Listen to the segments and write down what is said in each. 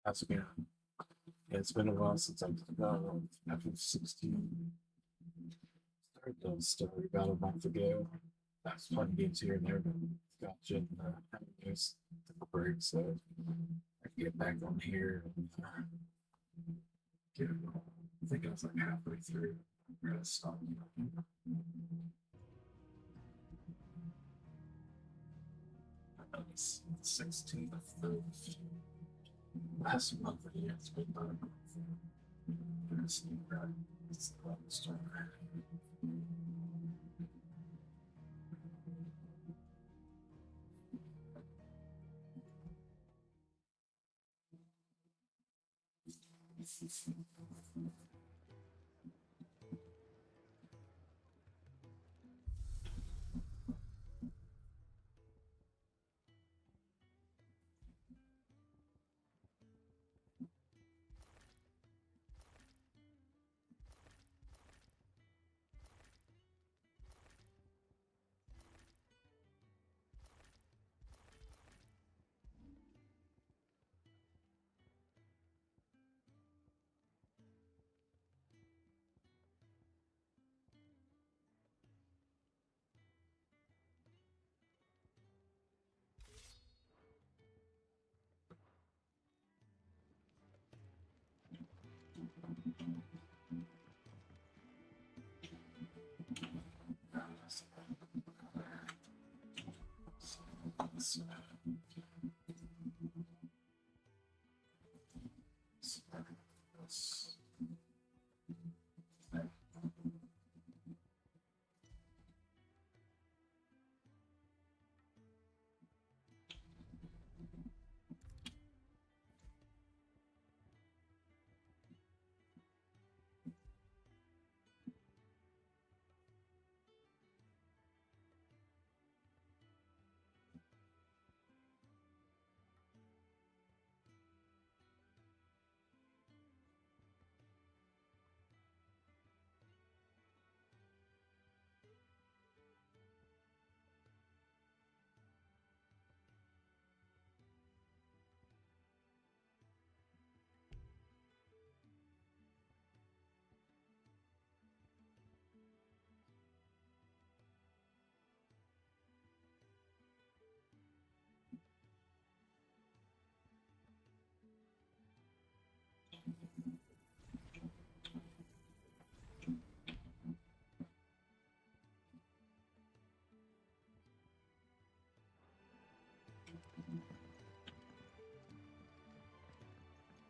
That's good. Yeah, it's been a while since I've after 16. Started the story about a month ago. I was playing games here and there, but gotcha and having those took a break, so I can get back on here and get. I think I was like halfway through. I'm gonna stop. 16th of last month. Yeah, it's been about a month. It's the story.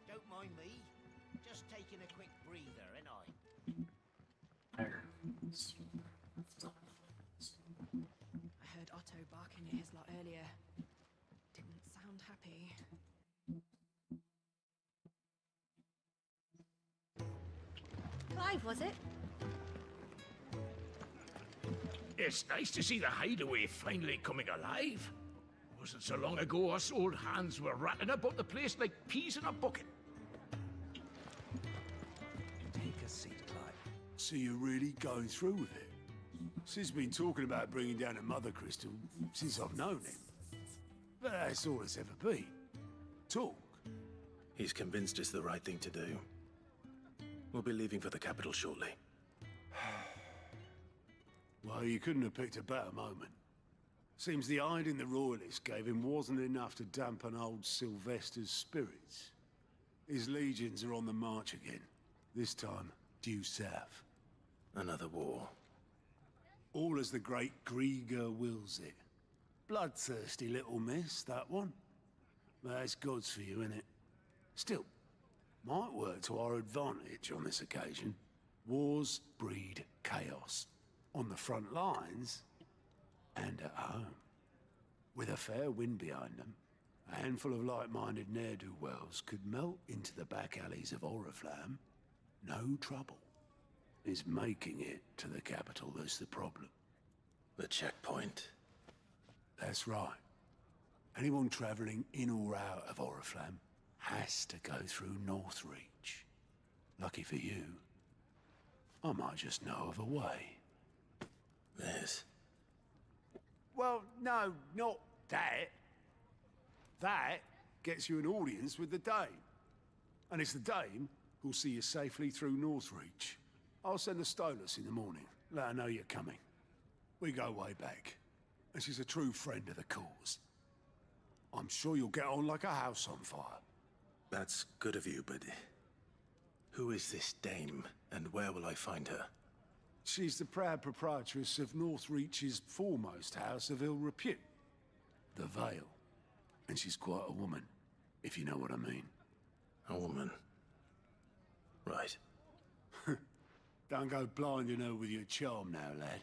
Don't mind me. Just taking a quick breather, ain't I? I heard Otto barking at his lot earlier. Didn't sound happy. Clive, was it? It's nice to see the hideaway finally coming alive. Wasn't so long ago us old hands were ratting about the place like peas in a bucket. Take a seat, Clive. So you're really going through with it? Sid's been talking about bringing down a mother crystal since I've known him. But that's all it's ever been. Talk. He's convinced it's the right thing to do. We'll be leaving for the capital shortly. Well, you couldn't have picked a better moment. Seems the hiding the Royalists gave him wasn't enough to dampen old Sylvester's spirits. His legions are on the march again. This time, due south. Another war. All as the great Grieger wills it. Bloodthirsty little miss, that one. But that's God's for you, innit? Still, might work to our advantage on this occasion. Wars breed chaos. On the front lines, and at home. With a fair wind behind them, a handful of like-minded ne'er-do-wells could melt into the back alleys of Oriflamme. No trouble. It's making it to the capital that's the problem. The checkpoint. That's right. Anyone travelling in or out of Oriflamme has to go through Northreach. Lucky for you, I might just know of a way. This. Well, no, not that. That gets you an audience with the Dane. And it's the dame who'll see you safely through Northreach. I'll send the Stolas in the morning. Let her know you're coming. We go way back, and she's a true friend of the cause. I'm sure you'll get on like a house on fire. That's good of you, but who is this dame, and where will I find her? She's the proud proprietress of Northreach's foremost house of ill repute, the Vale. And she's quite a woman, if you know what I mean. A woman. Right. Don't go blinding her with your charm now, lad.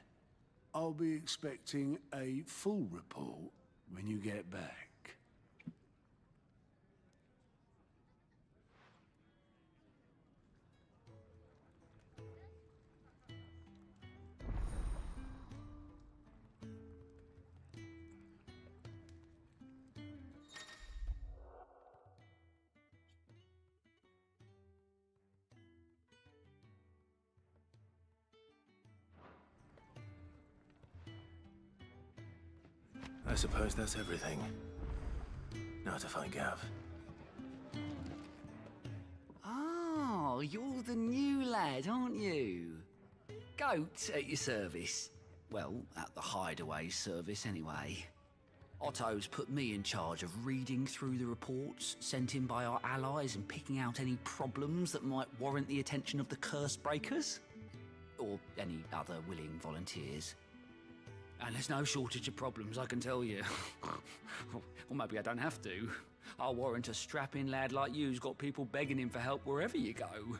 I'll be expecting a full report when you get back. I suppose that's everything. Now to find Gav. Oh, you're the new lad, aren't you? Goat at your service. Well, at the hideaway service anyway. Otto's put me in charge of reading through the reports sent in by our allies and picking out any problems that might warrant the attention of the curse breakers. Or any other willing volunteers. And there's no shortage of problems, I can tell you. Or maybe I don't have to. I'll warrant a strapping lad like you's got people begging him for help wherever you go.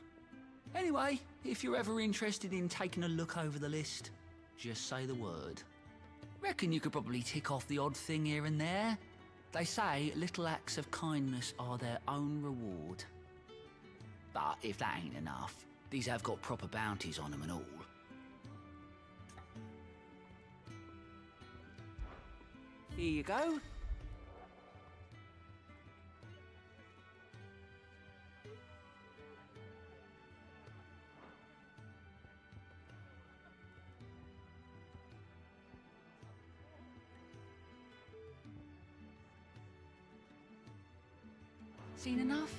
Anyway, if you're ever interested in taking a look over the list, just say the word. Reckon you could probably tick off the odd thing here and there. They say little acts of kindness are their own reward. But if that ain't enough, these have got proper bounties on them and all. Here you go. Seen enough?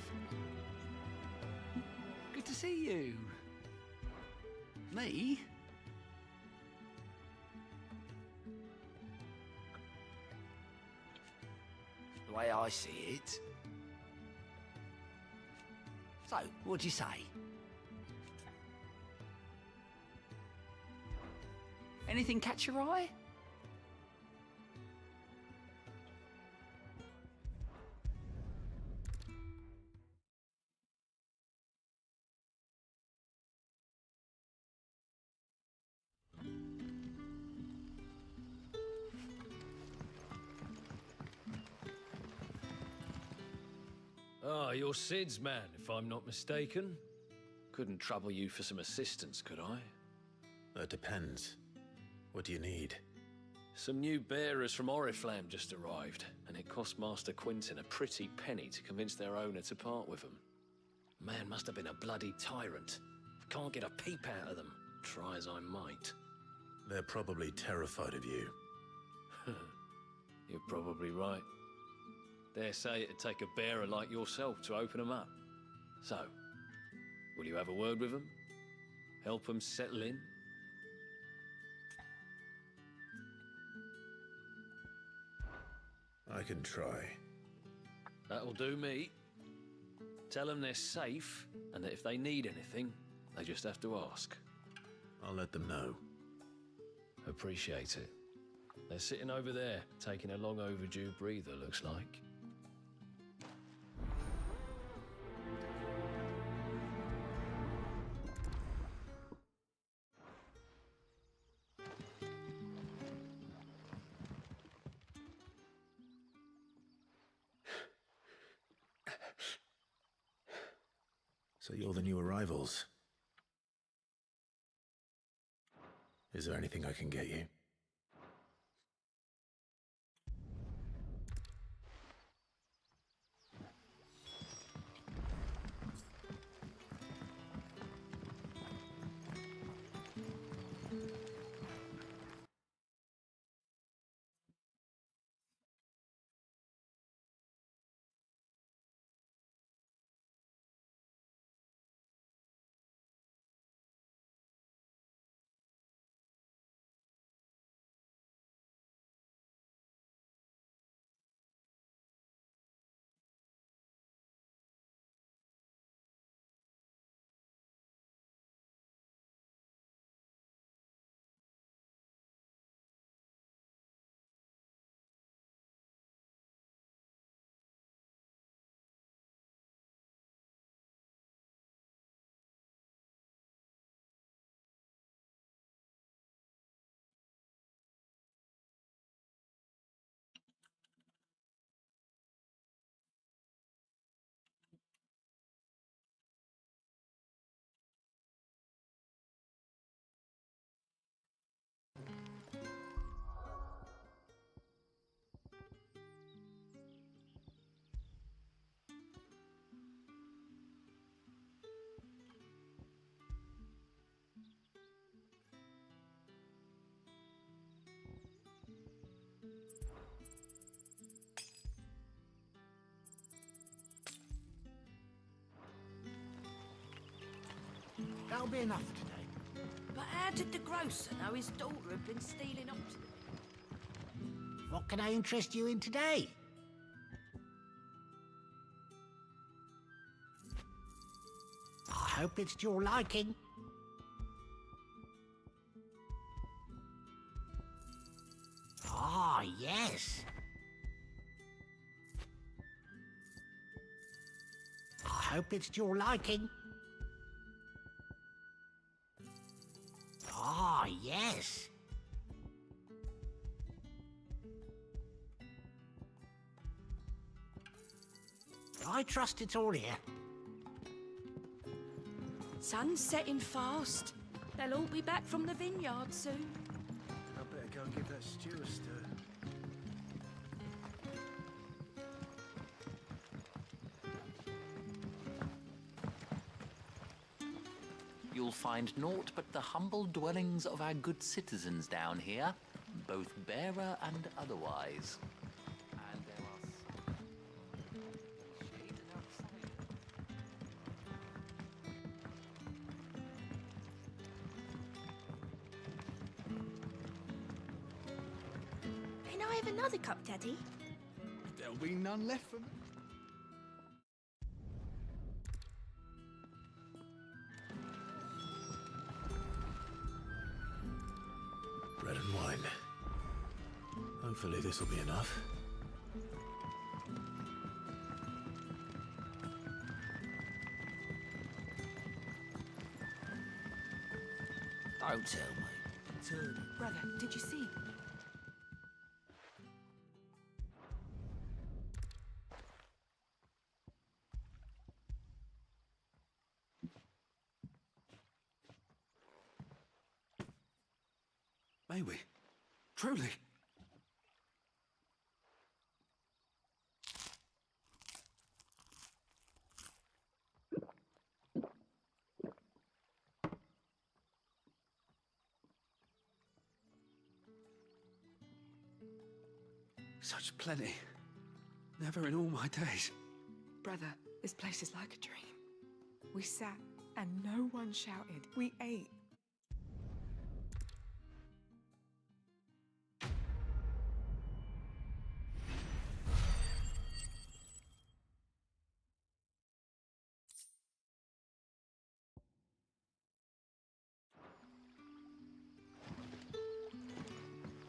Good to see you. Me? The way I see it. So, what'd you say? Anything catch your eye? Ah, you're Sid's man, if I'm not mistaken. Couldn't trouble you for some assistance, could I? That depends. What do you need? Some new bearers from Oriflamme just arrived, and it cost Master Quinton a pretty penny to convince their owner to part with them. Man must have been a bloody tyrant. Can't get a peep out of them, try as I might. They're probably terrified of you. You're probably right. Dare say it'd take a bearer like yourself to open them up. So, will you have a word with them? Help them settle in? I can try. That'll do me. Tell them they're safe, and that if they need anything, they just have to ask. I'll let them know. Appreciate it. They're sitting over there, taking a long overdue breather, looks like. So you're the new arrivals. Is there anything I can get you? That'll be enough today. But how did the grocer know his daughter had been stealing up to the... What can I interest you in today? I hope it's to your liking. Ah, yes. I hope it's to your liking. Ah, yes. I trust it's all here. Sun's setting fast. They'll all be back from the vineyard soon. I better go and give that stew a stir. You'll find naught but the humble dwellings of our good citizens down here, both bearer and otherwise. And there are some shades outside. Can I have another cup, Daddy? There'll be none left for me. Bread and wine. Hopefully this will be enough. Don't tell me. Brother, did you see? May we? Truly? Such plenty. Never in all my days. Brother, this place is like a dream. We sat and no one shouted. We ate.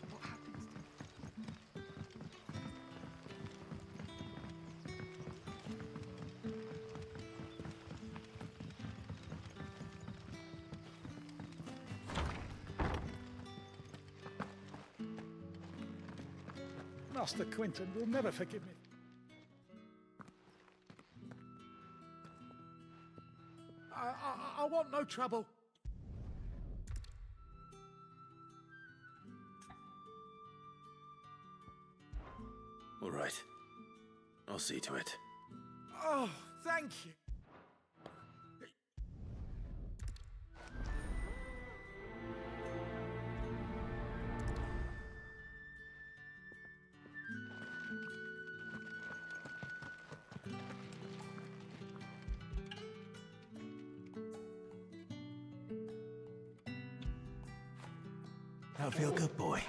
What happens to... Master Quinton will never forgive me. I want no trouble. All right. I'll see to it. Oh, thank you. That'll feel good, boy.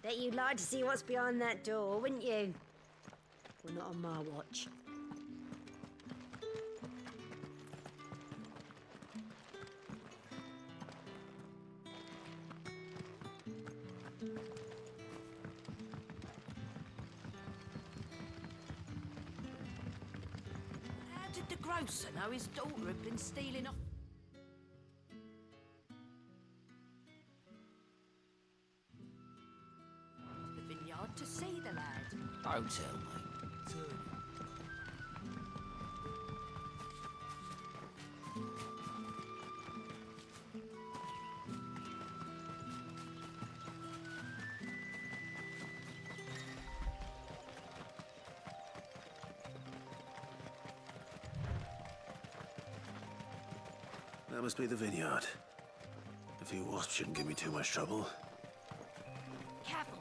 Bet you'd like to see what's behind that door, wouldn't you? Well, not on my watch. How did the grocer know his daughter had been stealing up... to the vineyard to see the lad? Don't tell me. That must be the vineyard. few wasps shouldn't give me too much trouble. Careful.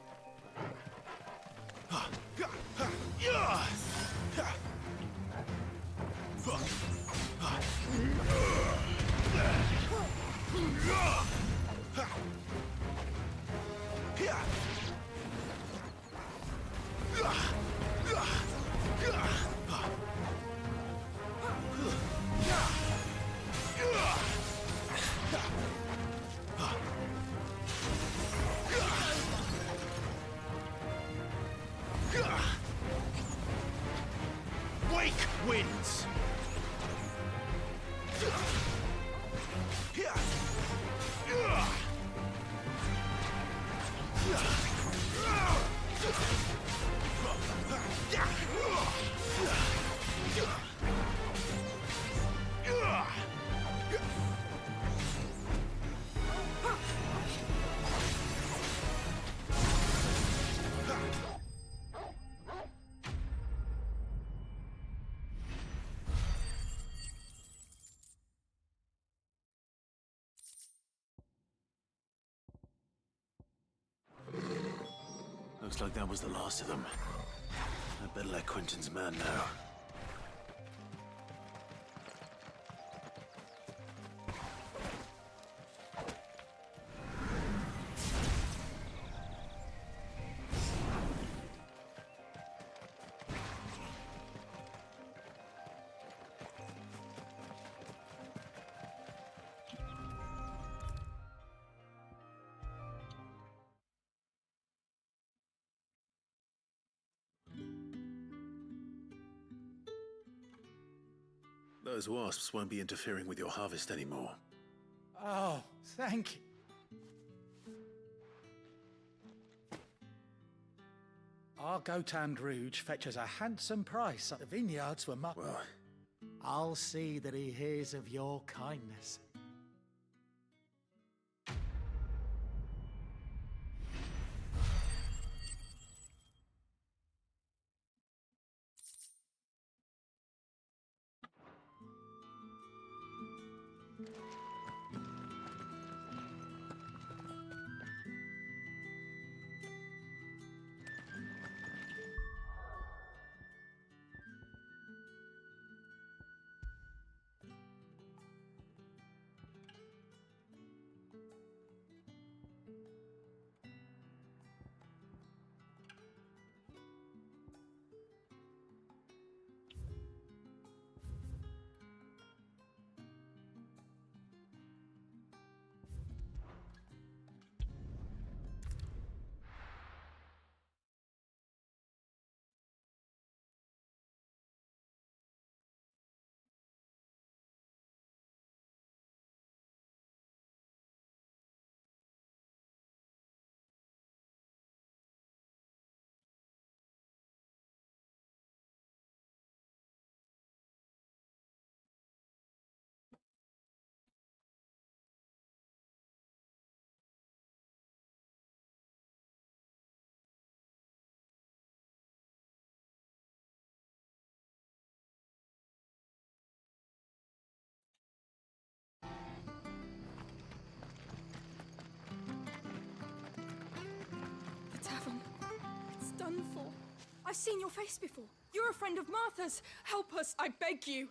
Wake wins! Looks like that was the last of them. I'd better let Quentin's man know. Those wasps won't be interfering with your harvest anymore. Oh, thank you. Our Gotand Rouge fetches a handsome price. The vineyards were Well, I'll see that he hears of your kindness. The tavern. It's done for. I've seen your face before. You're a friend of Martha's. Help us, I beg you.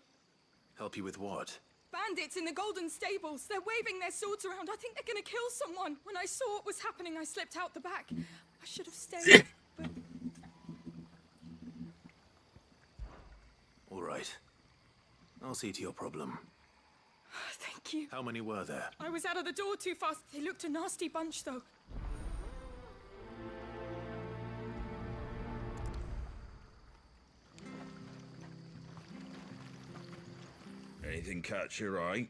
help you with what? Bandits in the Golden Stables. They're waving their swords around. I think they're gonna kill someone. When I saw what was happening, I slipped out the back. I should have stayed, but... All right. I'll see to your problem. Thank you. How many were there? I was out of the door too fast. They looked a nasty bunch, though. Anything catch your eye?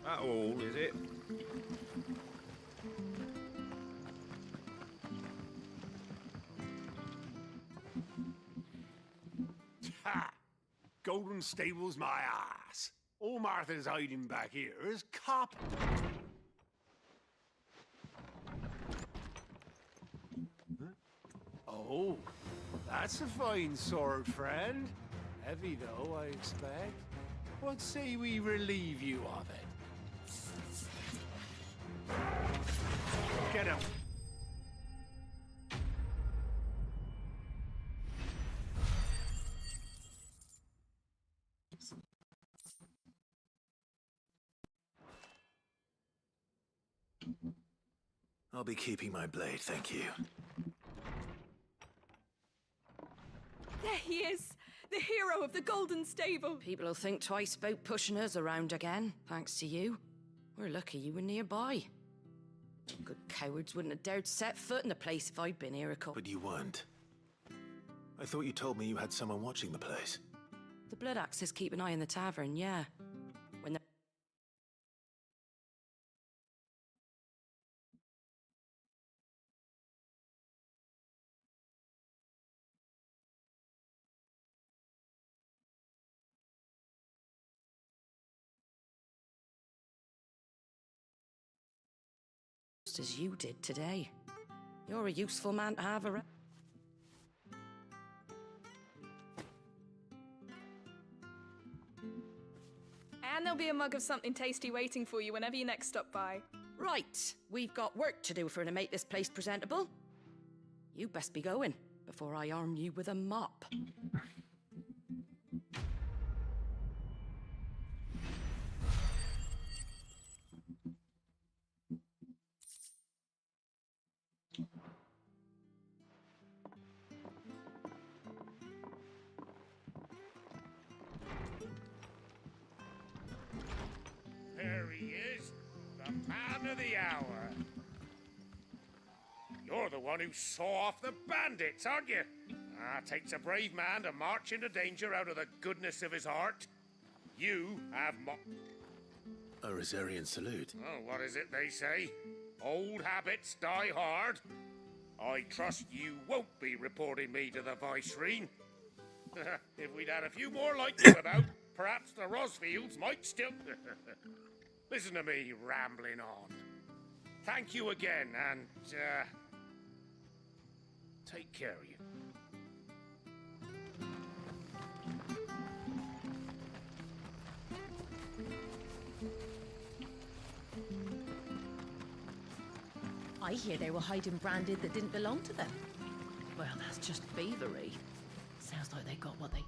That all, is it? Ha! Golden Stables, my ass. All Martha's hiding back here is cop. Oh, that's a fine sword, friend. Heavy, though, I expect. What say we relieve you of it? Get him. I'll be keeping my blade, thank you. There he is! The hero of the Golden Stable! People will think twice about pushing us around again, thanks to you. We're lucky you were nearby. Good cowards wouldn't have dared set foot in the place if I'd been here a couple. But you weren't. I thought you told me you had someone watching the place. The Blood Axes keep an eye on the tavern, yeah. When the just as you did today. You're a useful man to have around. And there'll be a mug of something tasty waiting for you whenever you next stop by. Right, we've got work to do for to make this place presentable. You best be going before I arm you with a mop. There he is, the man of the hour. You're the one who saw off the bandits, aren't you? Takes a brave man to march into danger out of the goodness of his heart. You have A Rosarian salute. Oh, what is it they say? Old habits die hard. I trust you won't be reporting me to the Viceroy. If we'd had a few more like you about, perhaps the Rosfields might still... Listen to me rambling on. Thank you again, and, take care of you. I hear they were hiding branded that didn't belong to them. Well, that's just thievery. Sounds like they got what they did.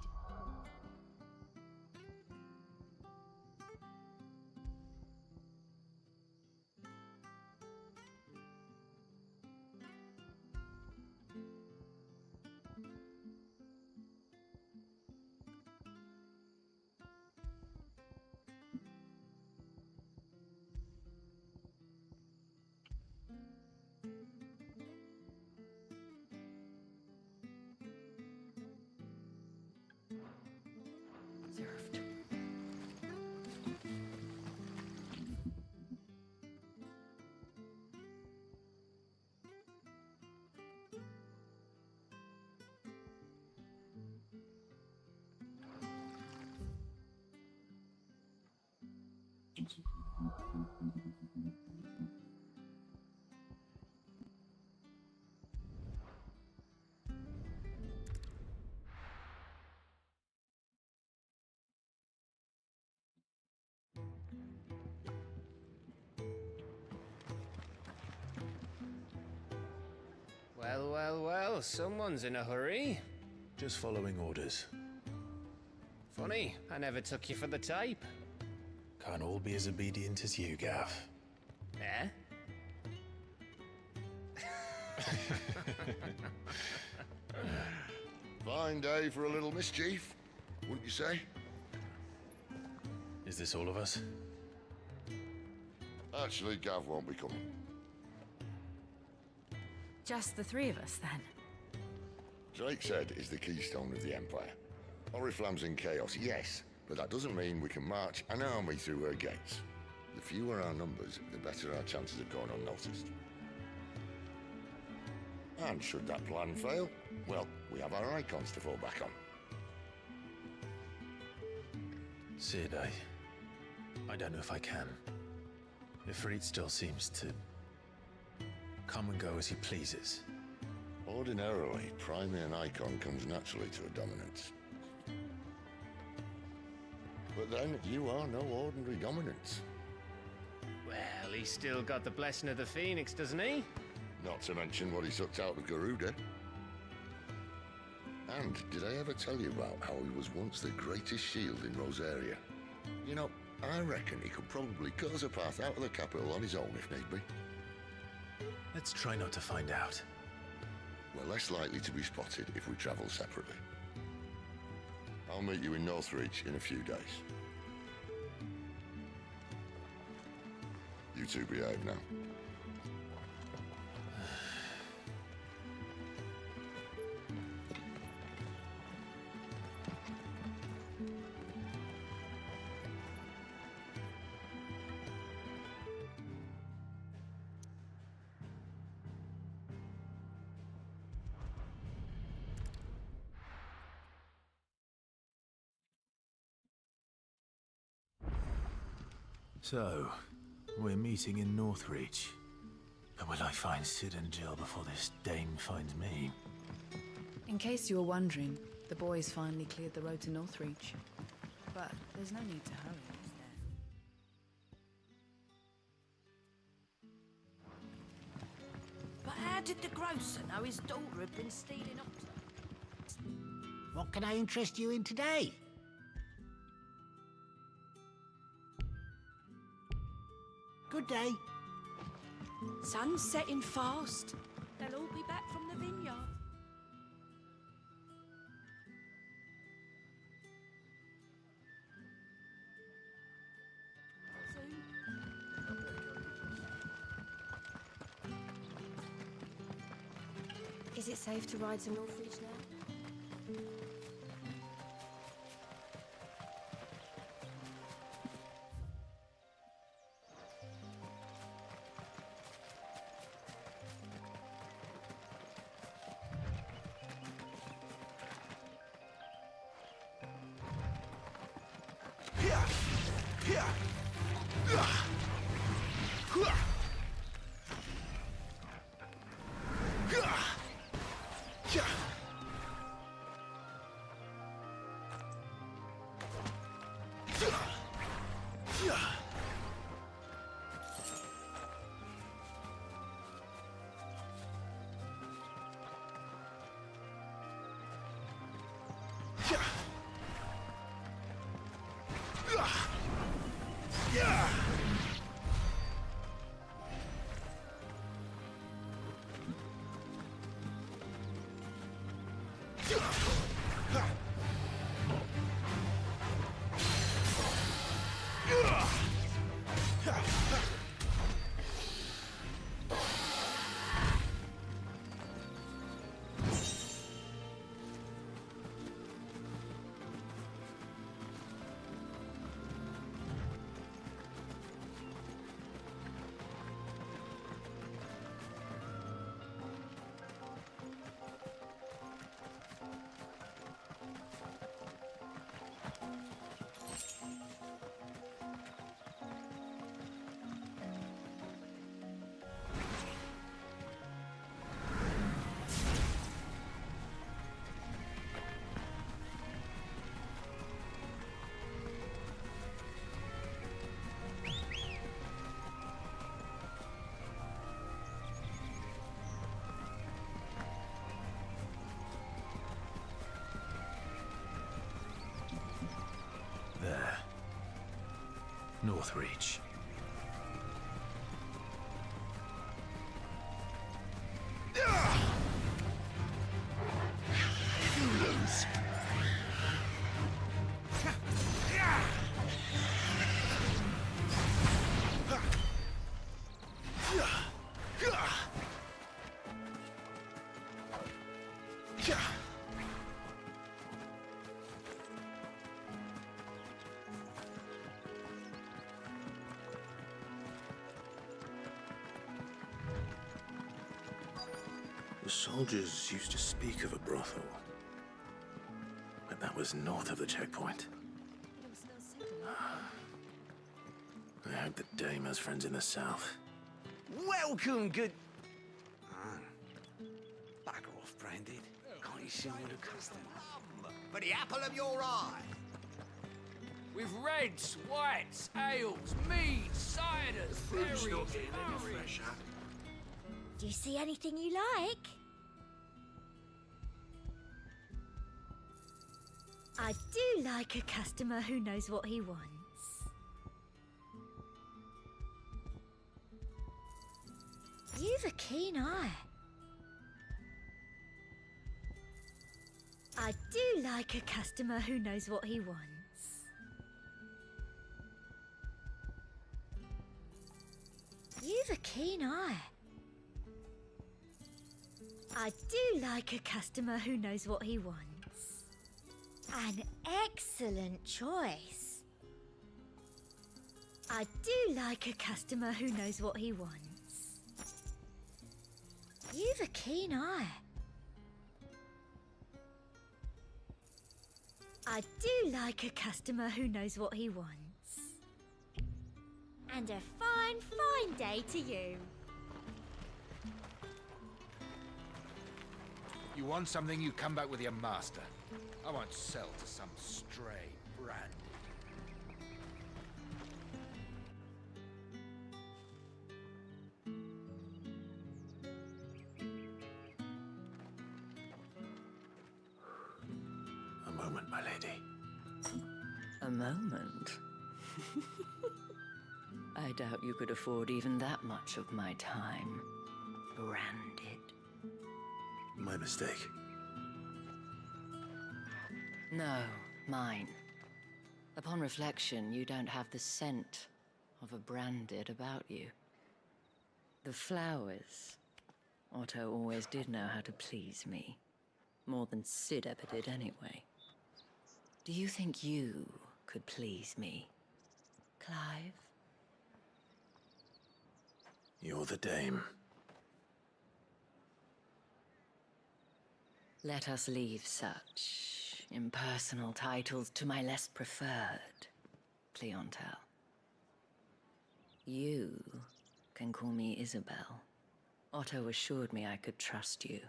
Well, well, well, someone's in a hurry. Just following orders. Funny, I never took you for the type. Can't all be as obedient as you, Gav. Eh? Fine day for a little mischief, wouldn't you say? Is this all of us? Actually, Gav won't be coming. Just the three of us, then? Drake's Head is the keystone of the Empire. Oriflamme's in chaos, yes, but that doesn't mean we can march an army through her gates. The fewer our numbers, the better our chances of going unnoticed. And should that plan fail, well, we have our icons to fall back on. Sid, I don't know if I can. Ifrit still seems to come and go as he pleases. Ordinarily, priming an icon comes naturally to a dominance. But then, you are no ordinary dominance. Well, he's still got the blessing of the Phoenix, doesn't he? Not to mention what he sucked out of Garuda. And did I ever tell you about how he was once the greatest shield in Rosaria? You know, I reckon he could probably cut us a path out of the capital on his own if need be. Let's try not to find out. We're less likely to be spotted if we travel separately. I'll meet you in Northreach in a few days. You two behave now. So, we're meeting in Northreach. But will I find Sid and Jill before this dame finds me? In case you were wondering, the boys finally cleared the road to Northreach. But there's no need to hurry, is there? But how did the grocer know his daughter had been stealing up? What can I interest you in today? Good day. Sun's setting fast. They'll all be back from the vineyard. Is it safe to ride to Northreach now? There. Northreach. You lose. The soldiers used to speak of a brothel. But that was north of the checkpoint. I hope the dame has friends in the south. Welcome, good... Bugger off, Branded. Can't you see what a customer? For the apple of your eye. With reds, whites, ales, meads, ciders, berries, curries. Do you see anything you like? I do like a customer who knows what he wants. You've a keen eye. I do like a customer who knows what he wants. You've a keen eye. I do like a customer who knows what he wants. An excellent choice. I do like a customer who knows what he wants. You've a keen eye. I do like a customer who knows what he wants. And a fine, fine day to you. You want something, you come back with your master. I won't sell to some stray brand. A moment, my lady. A moment? I doubt you could afford even that much of my time. Branded. My mistake. No, mine. Upon reflection, you don't have the scent of a branded about you. The flowers. Otto always did know how to please me. More than Sid ever did anyway. Do you think you could please me, Clive? You're the dame. Let us leave such impersonal titles to my less preferred clientele. You can call me Isabel. Otto assured me I could trust you.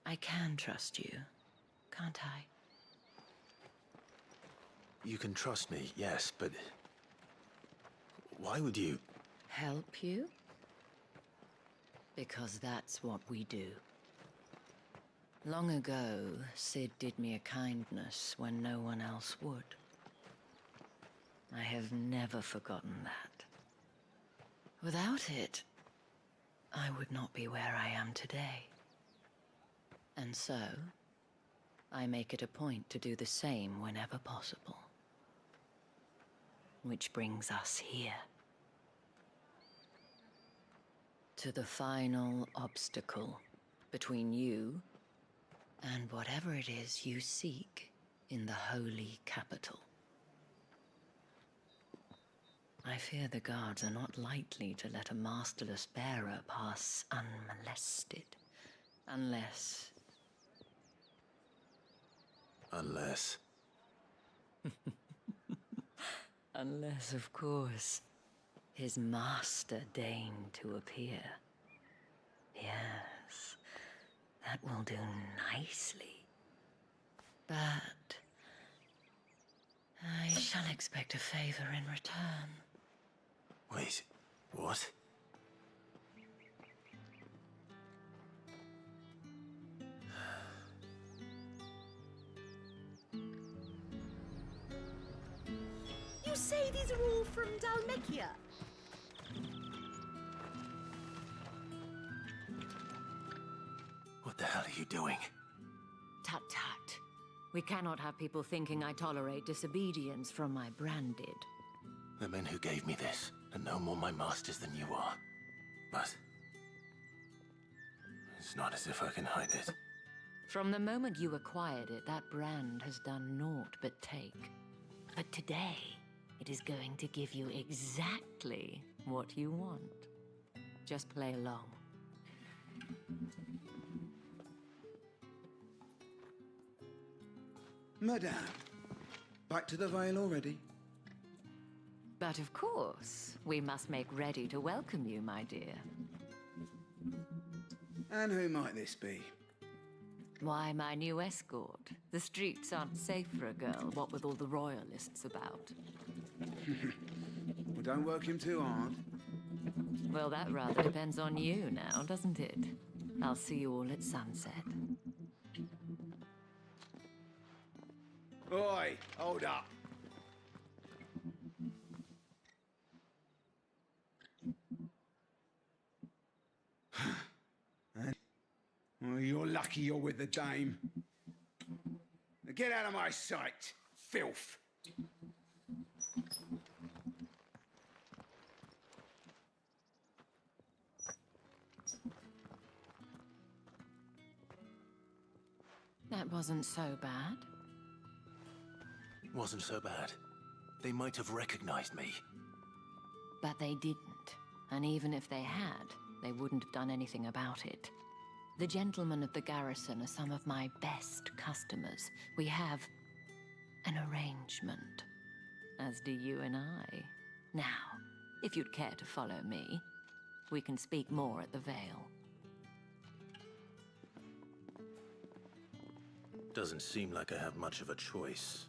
I can trust you, can't I? You can trust me, yes, but... why would you... Help you? Because that's what we do. Long ago, Sid did me a kindness when no one else would. I have never forgotten that. Without it, I would not be where I am today. And so, I make it a point to do the same whenever possible. Which brings us here. To the final obstacle between you and whatever it is you seek in the holy capital. I fear the guards are not likely to let a masterless bearer pass unmolested, unless... Unless... Unless, of course, his master deigned to appear. Yes, that will do nicely. But I shall expect a favor in return. Wait, what? You say these are all from Dalmekia? What the hell are you doing? Tut tut. We cannot have people thinking I tolerate disobedience from my branded. The men who gave me this are no more my masters than you are. But... it's not as if I can hide it. From the moment you acquired it, that brand has done naught but take. But today, it is going to give you exactly what you want. Just play along. Madame, back to the Vale already? But of course, we must make ready to welcome you, my dear. And who might this be? Why, my new escort. The streets aren't safe for a girl, what with all the royalists about. Well, don't work him too hard. Well, that rather depends on you now, doesn't it? I'll see you all at sunset. Oi, hold up. Well, you're lucky you're with the dame. Now get out of my sight, filth. That wasn't so bad. Wasn't so bad. They might have recognized me. But they didn't. And even if they had, they wouldn't have done anything about it. The gentlemen of the garrison are some of my best customers. We have an arrangement, as do you and I. Now, if you'd care to follow me, we can speak more at the Vale. Doesn't seem like I have much of a choice.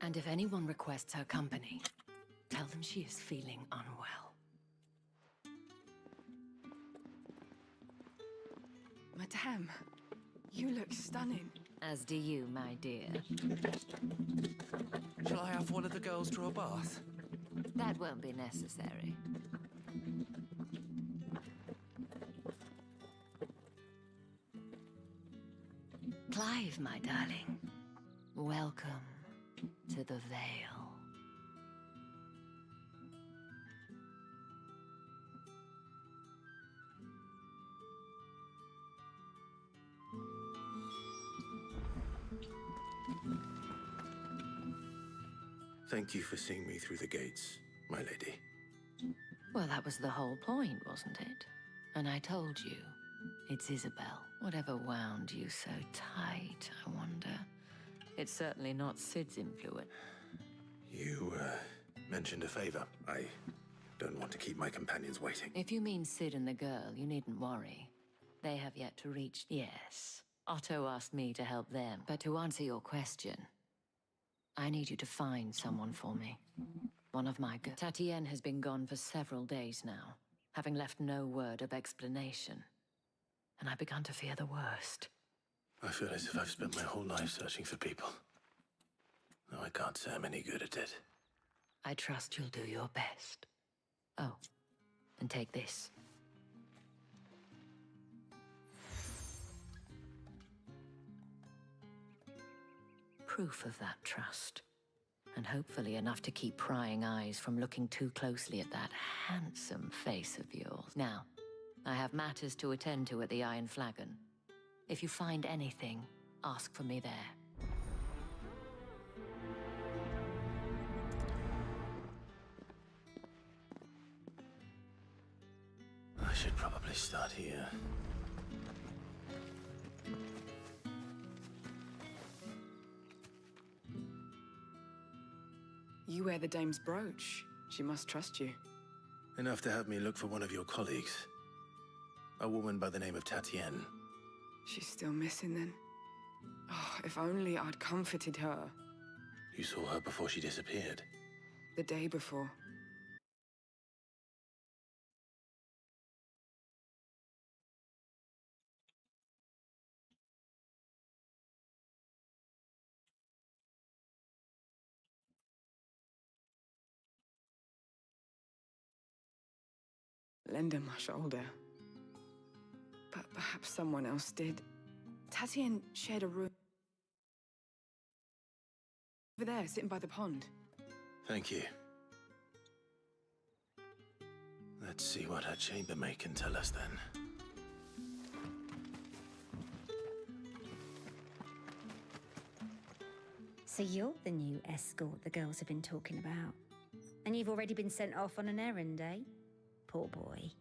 And if anyone requests her company, tell them she is feeling unwell. Madame, you look stunning. As do you, my dear. Shall I have one of the girls draw a bath? That won't be necessary. Clive, my darling. Welcome to the Vale. Thank you for seeing me through the gates, my lady. Well, that was the whole point, wasn't it? And I told you, it's Isabel. Whatever wound you so tight, I wonder. It's certainly not Sid's influence. You, mentioned a favor. I don't want to keep my companions waiting. If you mean Sid and the girl, you needn't worry. They have yet to reach... Yes, Otto asked me to help them. But to answer your question, I need you to find someone for me. One of my girls. Tatienne has been gone for several days now, having left no word of explanation. And I've begun to fear the worst. I feel as if I've spent my whole life searching for people. No, I can't say I'm any good at it. I trust you'll do your best. Oh, and take this. Proof of that trust. And hopefully enough to keep prying eyes from looking too closely at that handsome face of yours. Now, I have matters to attend to at the Iron Flagon. If you find anything, ask for me there. I should probably start here. You wear the dame's brooch. She must trust you. Enough to have me look for one of your colleagues. A woman by the name of Tatienne. She's still missing then. Oh, if only I'd comforted her. You saw her before she disappeared. The day before. Lend her my shoulder. But perhaps someone else did. Tatienne shared a room. Over there, sitting by the pond. Thank you. Let's see what her chambermaid can tell us then. So you're the new escort the girls have been talking about. And And you've already been sent off on an errand, eh? Poor boy.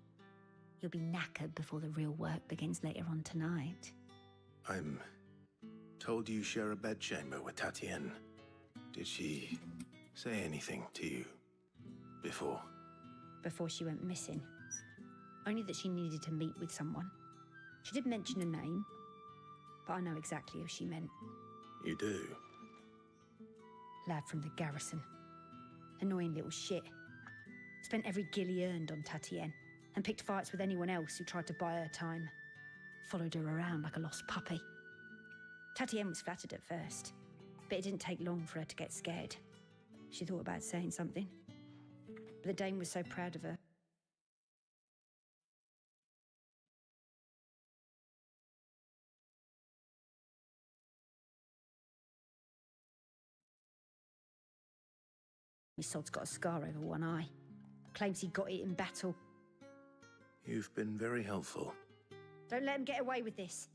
You'll be knackered before the real work begins later on tonight. I'm told you share a bedchamber with Tatienne. Did she say anything to you before? Before she went missing. Only that she needed to meet with someone. She did mention a name, but I know exactly who she meant. You do? Lad from the garrison. Annoying little shit. Spent every guil he earned on Tatienne, and picked fights with anyone else who tried to buy her time. Followed her around like a lost puppy. Tatienne was flattered at first, but it didn't take long for her to get scared. She thought about saying something, but the Dane was so proud of her. His sod's got a scar over one eye. Claims he got it in battle. You've been very helpful. Don't let him get away with this.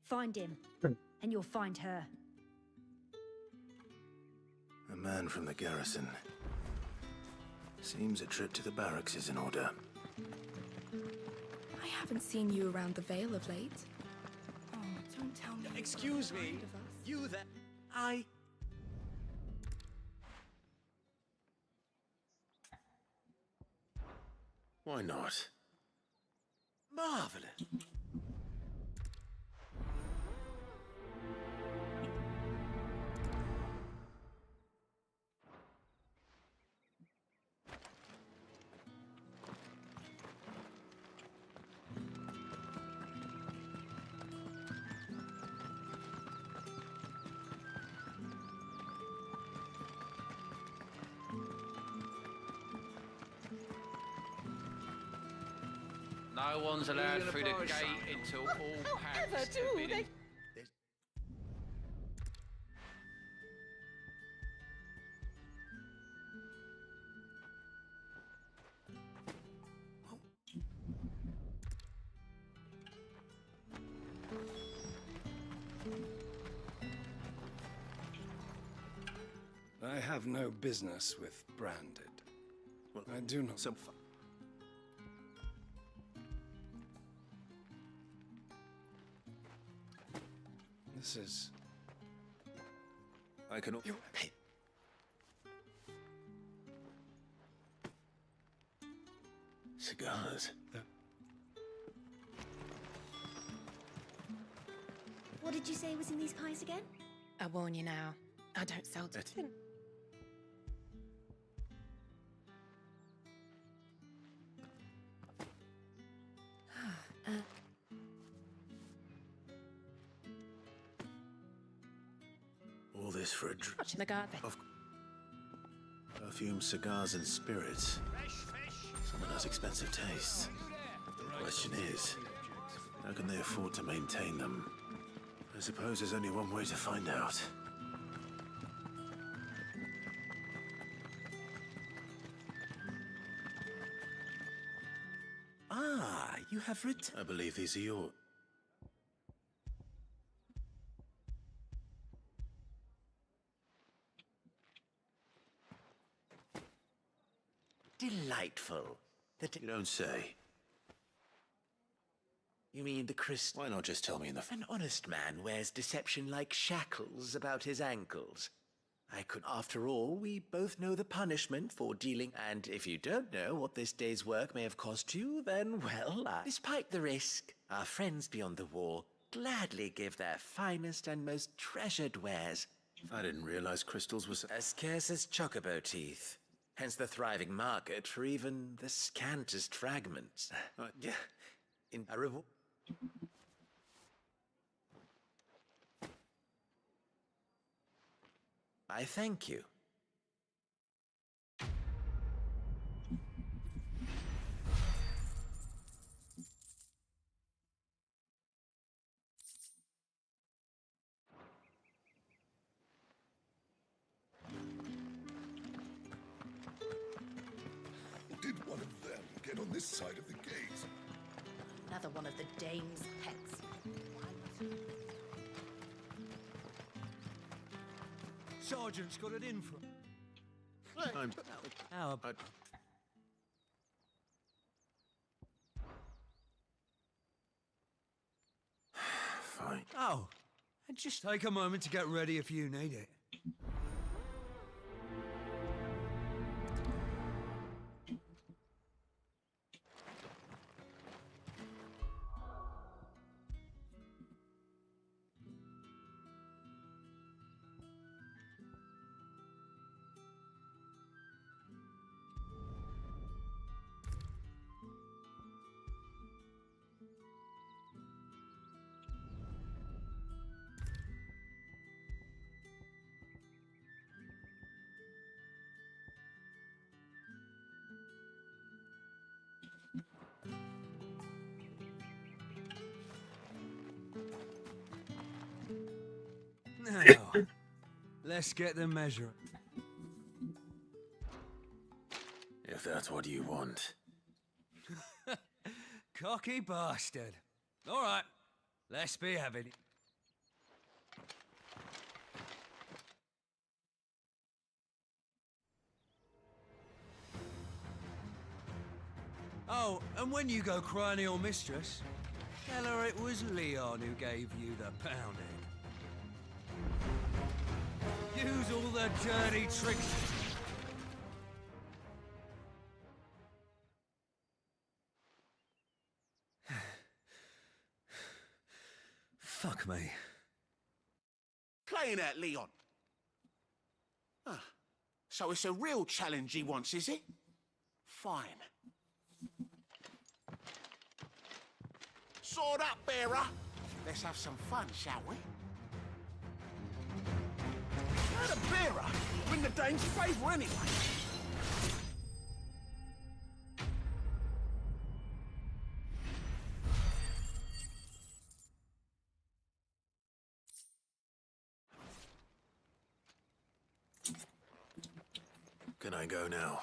Find him, and you'll find her. A man from the garrison. Seems a trip to the barracks is in order. I haven't seen you around the Vale of late. Oh, don't tell me. Excuse me. You there? Why not? Marvelous. No one's allowed through the gate until all packs have been... I have no business with Branded. Well, I do not... This is... I can... Hey. Cigars. What did you say was in these pies again? I warn you now, I don't sell to tin. All this for a drink. Watching the garden. Of perfume, cigars, and spirits. Someone has expensive tastes. The question is, how can they afford to maintain them? I suppose there's only one way to find out. Ah, you have written. I believe these are your... Delightful. You don't say. You mean the crystal? Why not just tell me in the... An honest man wears deception like shackles about his ankles. I could... After all, we both know the punishment for dealing... And if you don't know what this day's work may have cost you, then, well, despite the risk, our friends beyond the wall gladly give their finest and most treasured wares. I didn't realize crystals was... As scarce as chocobo teeth. Hence the thriving market for even the scantest fragments. Yeah. In a reward... I thank you. Did one of them get on this side of the gate? Another one of the Dane's pets. Sergeant's got it in for... How about... Fine. Oh, and just take a moment to get ready if you need it. Now, let's get the measure. If that's what you want. Cocky bastard. All right, let's be having it. Oh, and when you go crying to your mistress, tell her it was Leon who gave you the pounding. Use all the dirty tricks. Fuck me. Playing at Leon. Ah, so it's a real challenge he wants, is it? Fine. Sword up, bearer. Let's have some fun, shall we? You're the bearer. Win the dame's favour anyway. Can I go now?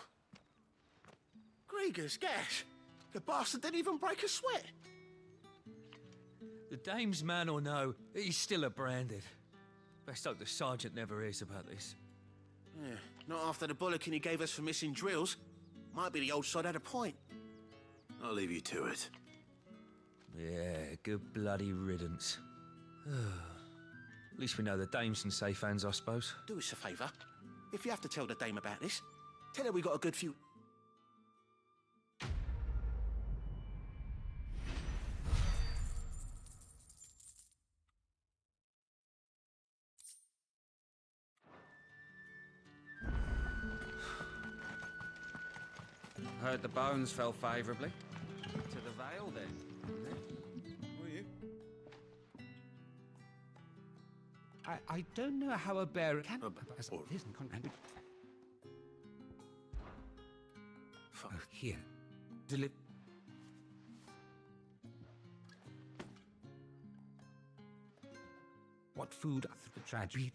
Grieger's gas. The bastard didn't even break a sweat. The dame's man or no, he's still a branded. Best hope the sergeant never hears about this. Yeah, not after the bollocking he gave us for missing drills. Might be the old sod had a point. I'll leave you to it. Yeah, good bloody riddance. At least we know the dame's in safe hands, I suppose. Do us a favour. If you have to tell the dame about this, tell her we got a good few... Heard the bones fell favourably. To the Vale, then. Who are you? I don't know how a bear can... It isn't content. Oh, here. What food after the tragedy?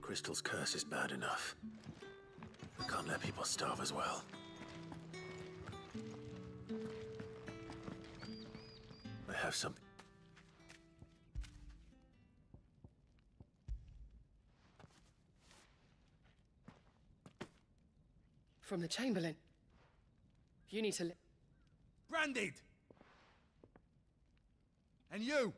Crystal's curse is bad enough. We can't let people starve as well. I have something. From the Chamberlain. You need to... Branded! And you!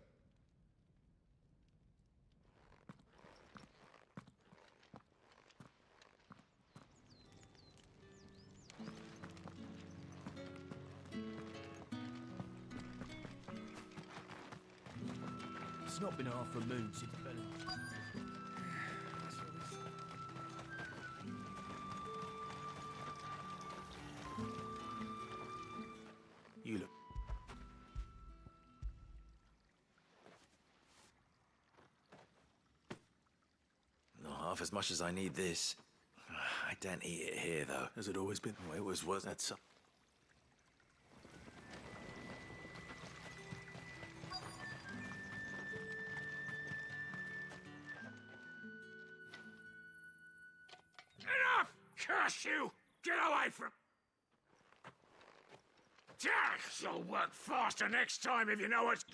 It's not been half a moon since Belly. You look. Not half as much as I need this. I don't eat it here, though. Has it always been the way it was that some... Enough! Curse you! Get away from... You'll work faster next time if you know what's...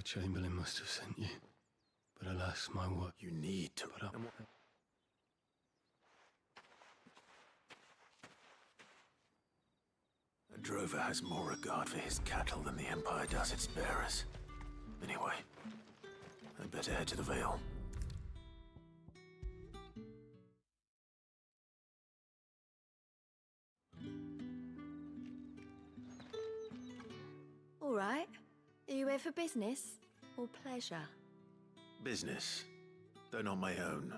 Chamberlain must have sent you. But alas, my work. You need to put up. A drover has more regard for his cattle than the Empire does its bearers. Anyway, I'd better head to the Vale. All right. Are you here for business or pleasure? Business, though not my own.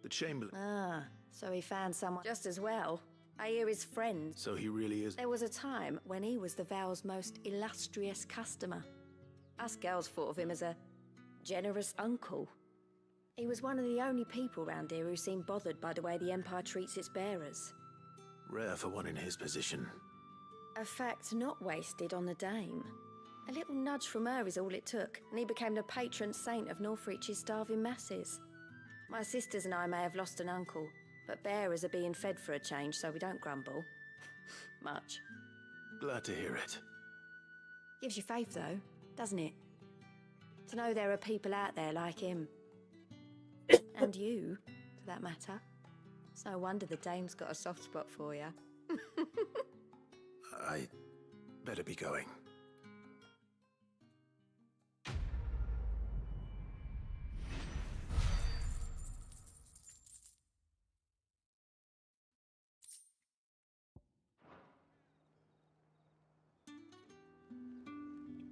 The Chamberlain. Ah, so he found someone just as well. I hear his friend. So he really is. There was a time when he was the Vale's most illustrious customer. Us girls thought of him as a generous uncle. He was one of the only people round here who seemed bothered by the way the Empire treats its bearers. Rare for one in his position. A fact not wasted on the Dame. A little nudge from her is all it took, and he became the patron saint of Northreach's starving masses. My sisters and I may have lost an uncle, but bearers are being fed for a change, so we don't grumble. Much. Glad to hear it. Gives you faith, though, doesn't it? To know there are people out there like him. And you, for that matter. It's no wonder the Dame's got a soft spot for you. I better be going.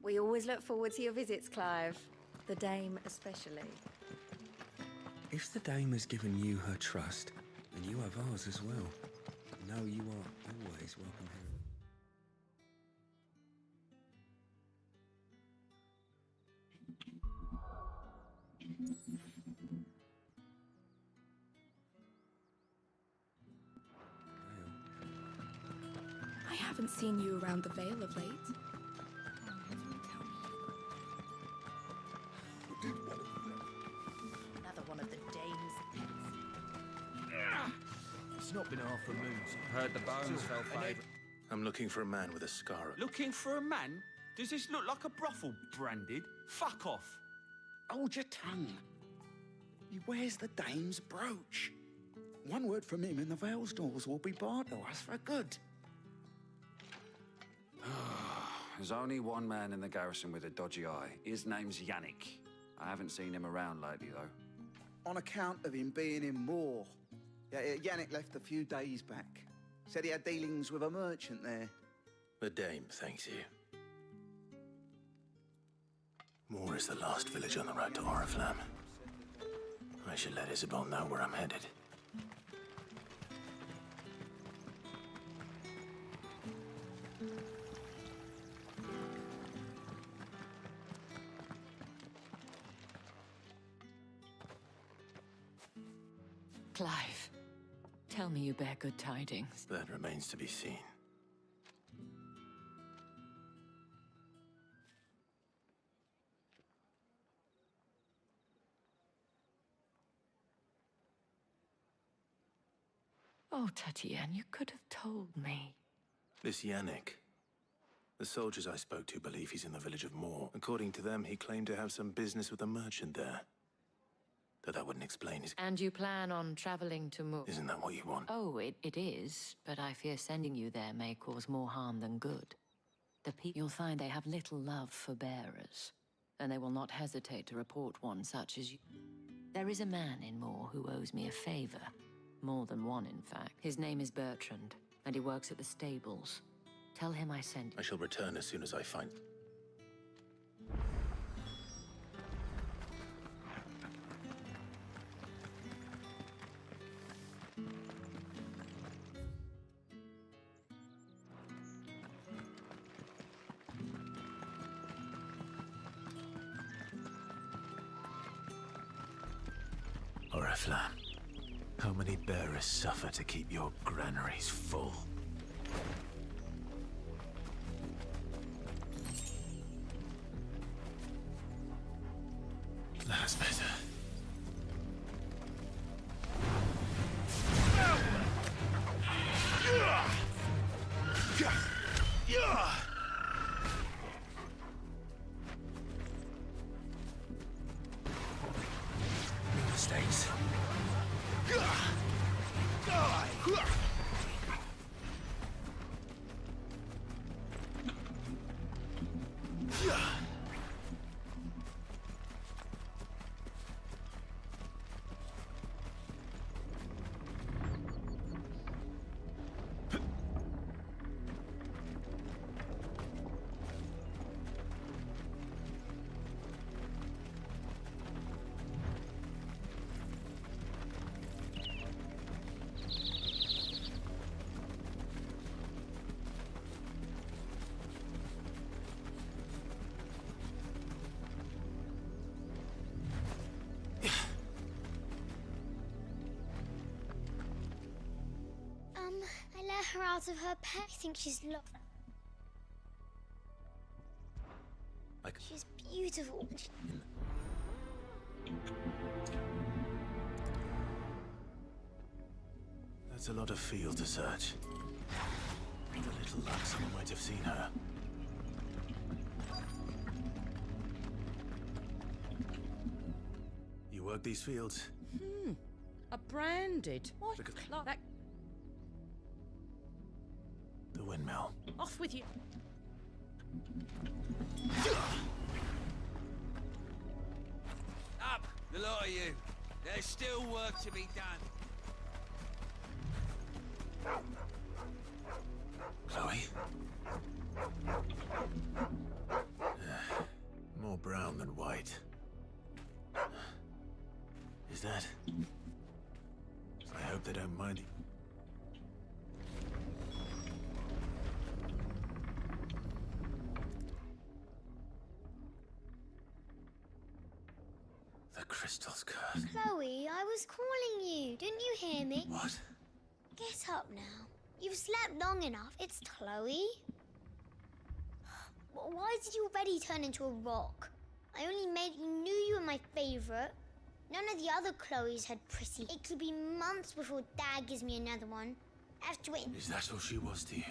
We always look forward to your visits, Clive. The Dame especially. If the Dame has given you her trust, then you have ours as well. Know you are always welcome here. I haven't seen you around the Vale of late. Another one of the Dame's. It's not been half a moon. Heard the bones fell favourite. I'm looking for a man with a scar. Looking for a man? Does this look like a brothel, Branded? Fuck off. Hold your tongue. He wears the Dame's brooch. One word from him and the Vale's doors will be barred to us for good. There's only one man in the garrison with a dodgy eye. His name's Yannick. I haven't seen him around lately, though. On account of him being in Moor. Yeah, Yannick left a few days back. Said he had dealings with a merchant there. The Dame thanks you. Moor is the last village on the road to Oriflamme. I should let Isabel know where I'm headed. Clive, tell me you bear good tidings. That remains to be seen. Oh, Tatienne, you could have told me. This Yannick. The soldiers I spoke to believe he's in the village of Moor. According to them, he claimed to have some business with a merchant there. Though that wouldn't explain his... And you plan on traveling to Moor? Isn't that what you want? Oh, it is, but I fear sending you there may cause more harm than good. The people you'll find they have little love for bearers, and they will not hesitate to report one such as you. There is a man in Moor who owes me a favor. More than one, in fact. His name is Bertrand, and he works at the stables. Tell him I sent... I shall return as soon as I find... Oriflamme. How many bearers suffer to keep your granaries full? That's better. I let her out of her pet. I think she's She's beautiful. That's a lot of field to search. With a little luck, someone might have seen her. You work these fields? A branded. What? Like that. The windmill. Off with you. Up, the lot of you. There's still work to be done. Chloe? More brown than white. Is that? I hope they don't mind. The crystal's cursed. Chloe, I was calling you. Didn't you hear me? What? Get up now. You've slept long enough. It's Chloe. Why did you already turn into a rock? I only knew you were my favorite. None of the other Chloes had Prissy. It could be months before Dad gives me another one. I have to wait. Is that all she was to you?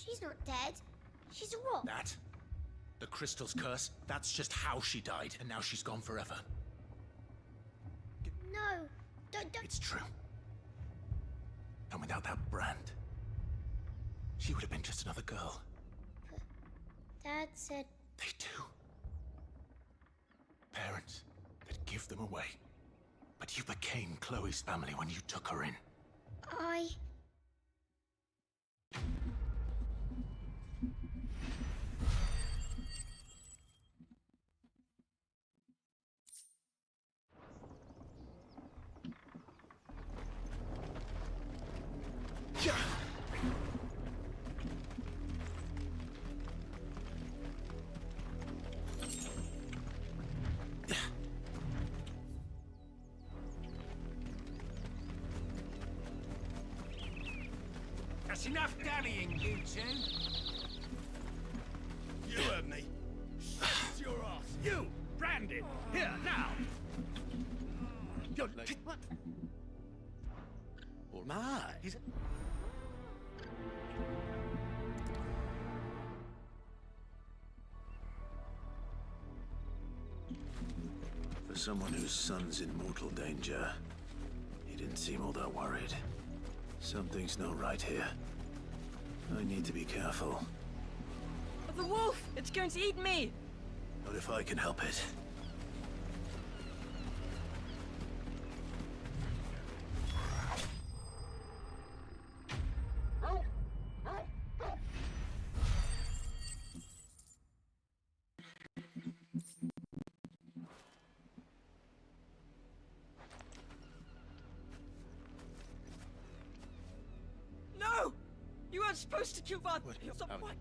She's not dead. She's a rock. That? The crystal's curse? That's just how she died, and now she's gone forever. No, don't. It's true. And without that brand, she would have been just another girl. But Dad said... They do. Parents that give them away. But you became Chloe's family when you took her in. I... That's enough dallying, you two. You heard me. It's your ass. You, branded. Here, now. You're what? Oh my. He's a... For someone whose son's in mortal danger, he didn't seem all that worried. Something's not right here. I need to be careful. The wolf! It's going to eat me! Not if I can help it. No! You weren't supposed to kill Bart. Stop. What?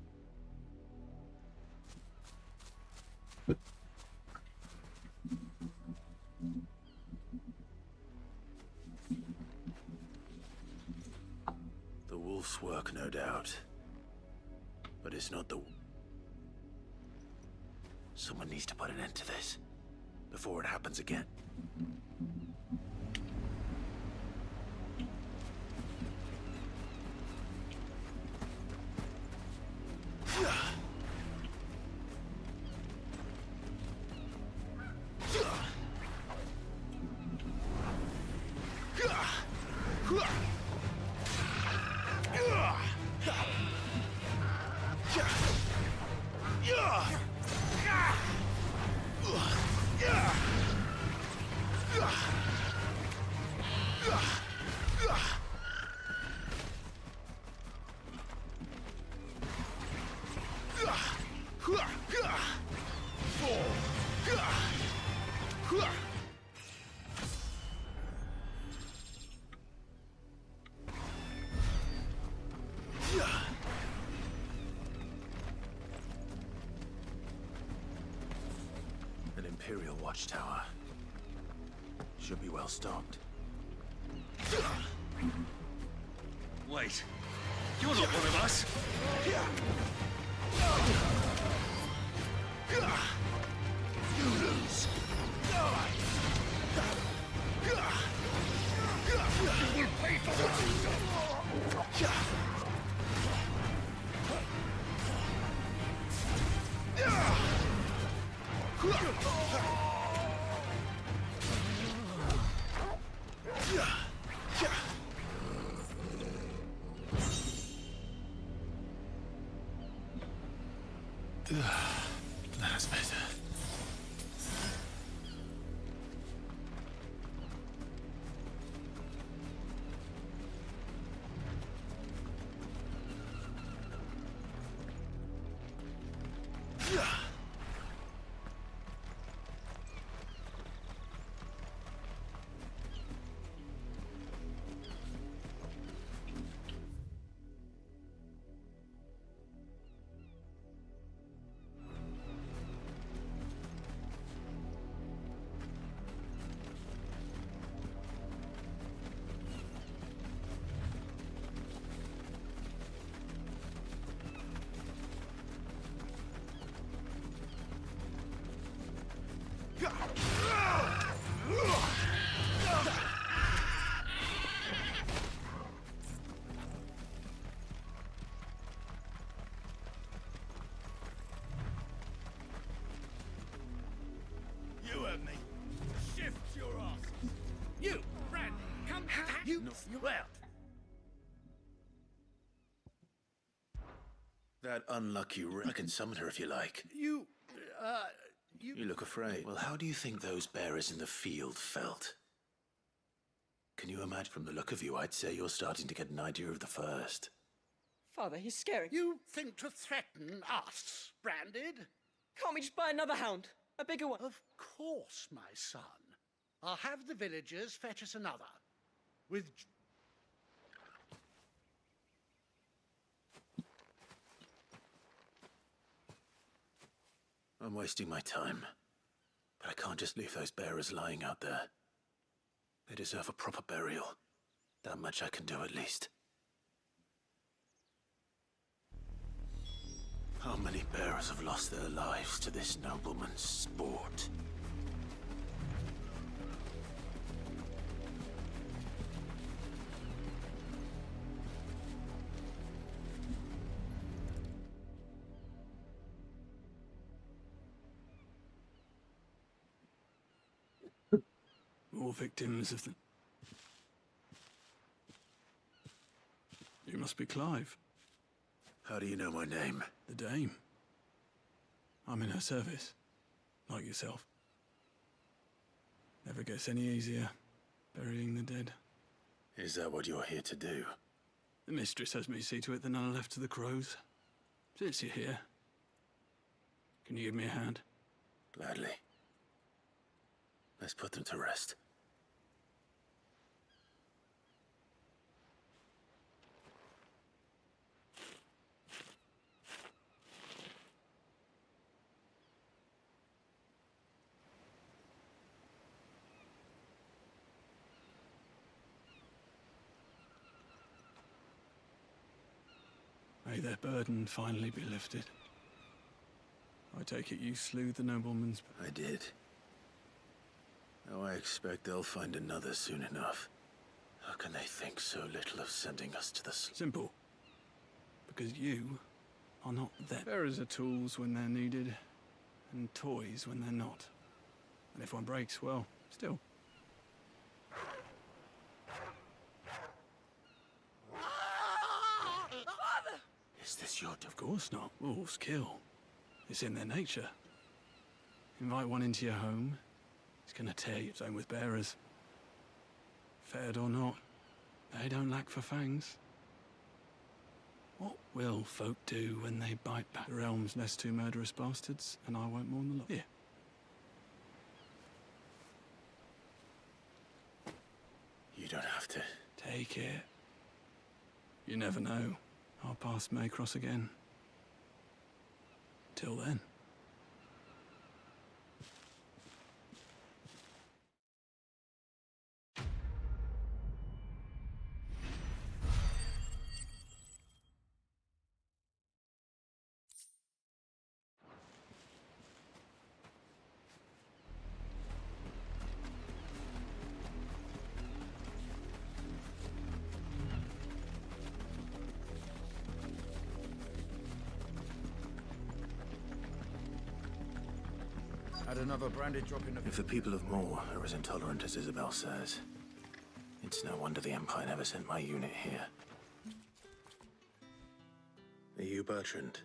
The wolf's work, no doubt. But it's not the... Someone needs to put an end to this before it happens again. Imperial Watchtower. Should be well stocked. Wait. You're not one of us. You lose. You will pay for what you've done. That's better. You heard me. Shift your asses. You, Brand, come back. You, well. That unlucky I can summon her if you like. You You look afraid. Well, how do you think those bearers in the field felt? Can you imagine? From the look of you, I'd say you're starting to get an idea of the first. Father, he's scary. You think to threaten us, Branded? Can't we just buy another hound? A bigger one? Of course, my son. I'll have the villagers fetch us another. With... I'm wasting my time. But I can't just leave those bearers lying out there. They deserve a proper burial. That much I can do at least. How many bearers have lost their lives to this nobleman's sport? More victims of the... You must be Clive. How do you know my name? The Dame. I'm in her service, like yourself. Never gets any easier, burying the dead. Is that what you're here to do? The mistress has me see to it that none are left to the crows. Since you're here, can you give me a hand? Gladly. Let's put them to rest. May their burden finally be lifted. I take it you slew the nobleman's... I did. Now I expect they'll find another soon enough. How can they think so little of sending us to the... Simple. Because you are not them. Bearers are tools when they're needed, and toys when they're not. And if one breaks, well, still. Is this your... Of course not. Wolves kill. It's in their nature. Invite one into your home, it's gonna tear you. Same with bearers. Fed or not, they don't lack for fangs. What will folk do when they bite back? The realm's nest two murderous bastards, and I won't mourn the lot. Here. You don't have to. Take it. You never know. Our paths may cross again. Till then. Had another branded drop in the... If the people of Moore are as intolerant as Isabel says, it's no wonder the Empire never sent my unit here. Are you Bertrand?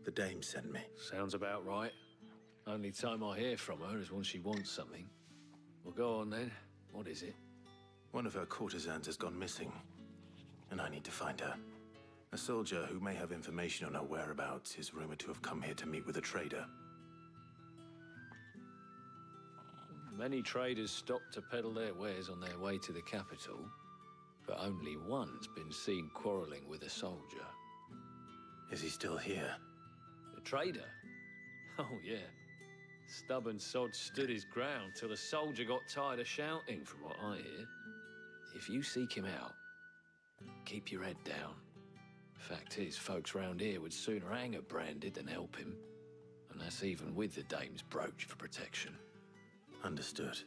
The dame sent me. Sounds about right. Only time I hear from her is when she wants something. Well, go on then. What is it? One of her courtesans has gone missing, and I need to find her. A soldier who may have information on her whereabouts is rumored to have come here to meet with a trader. Many traders stop to peddle their wares on their way to the capital, but only one's been seen quarreling with a soldier. Is he still here? The trader? Oh, yeah. Stubborn sod stood his ground till the soldier got tired of shouting, from what I hear. If you seek him out, keep your head down. Fact is, folks round here would sooner hang a branded than help him. And that's even with the dame's brooch for protection. Understood.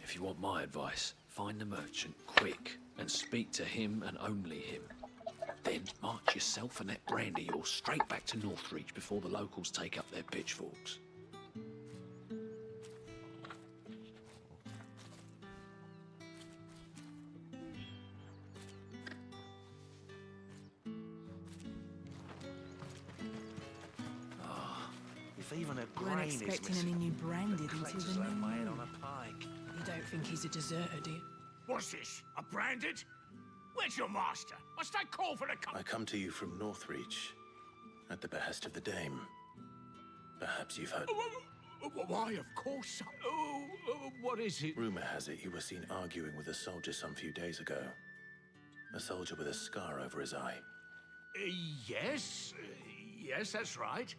If you want my advice, find the merchant quick and speak to him and only him. Then march yourself and that brandy yours straight back to Northreach before the locals take up their pitchforks. If even a Weren't grain is expecting missing, any new branded the until cleanser's the like new my head moon. on a pike. You don't think he's a deserter, do you? What's this? A branded? Where's your master? What's that call for the I come to you from Northreach, at the behest of the dame. Perhaps you've heard... Why, of course. What is it? Rumor has it you were seen arguing with a soldier some few days ago. A soldier with a scar over his eye. Yes. Yes, that's right.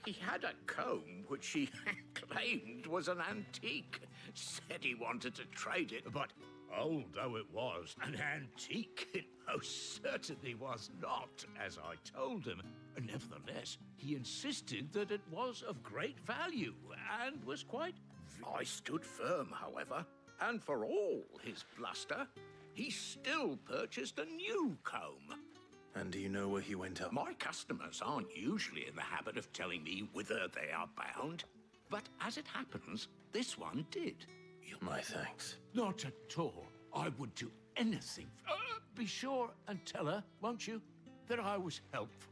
He had a comb which he claimed was an antique. Said he wanted to trade it, but old though it was, an antique it most certainly was not, as I told him. Nevertheless, he insisted that it was of great value and was quite... I stood firm, however, and for all his bluster, he still purchased a new comb. And do you know where he went up? My customers aren't usually in the habit of telling me whither they are bound, but as it happens, this one did. My thanks. Not at all. I would do anything. Be sure and tell her, won't you, that I was helpful.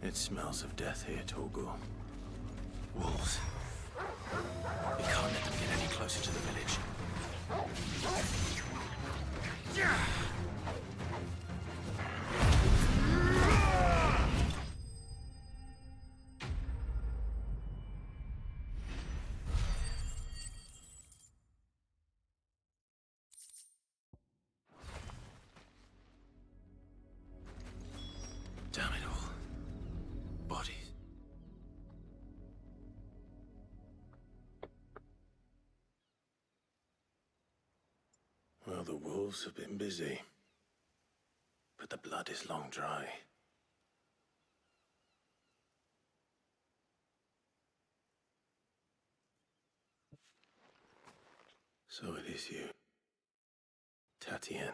It smells of death here, Torgor. Wolves. We can't let them get any closer to the village. Damn it all. Bodies. Well, the wolves have been busy. But the blood is long dry. So it is you, Tatienne.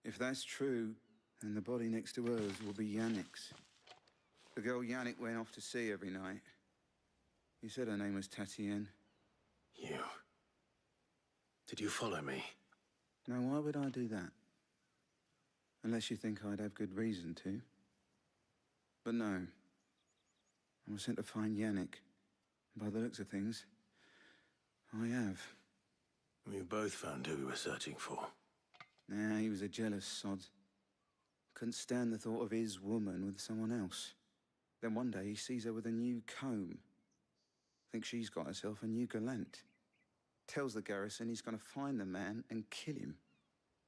If that's true, then the body next to hers will be Yannick's. The girl Yannick went off to sea every night. You said her name was Tatienne. You. Did you follow me? Now, why would I do that? Unless you think I'd have good reason to. But no. I was sent to find Yannick. By the looks of things, I have. We both found who we were searching for. Nah, he was a jealous sod. Couldn't stand the thought of his woman with someone else. Then one day he sees her with a new comb. Thinks she's got herself a new gallant. Tells the garrison he's gonna find the man and kill him.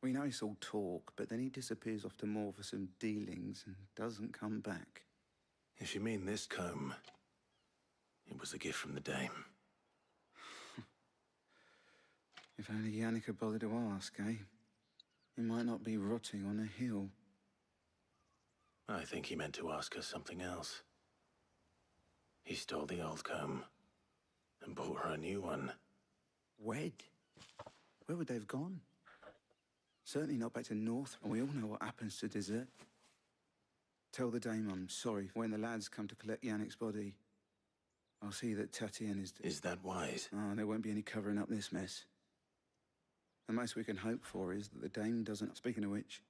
We know it's all talk, but then he disappears off to Moor for some dealings and doesn't come back. If you mean this comb, it was a gift from the dame. If only Yannick had bothered to ask, eh? He might not be rotting on a hill. I think he meant to ask us something else. He stole the old comb and bought her a new one. Wed? Where would they have gone? Certainly not back to North, and we all know what happens to desert. Tell the dame I'm sorry. When the lads come to collect Yannick's body, I'll see that Tatienne is... Is that wise? Oh, there won't be any covering up this mess. The most we can hope for is that the dame doesn't... Speaking of which,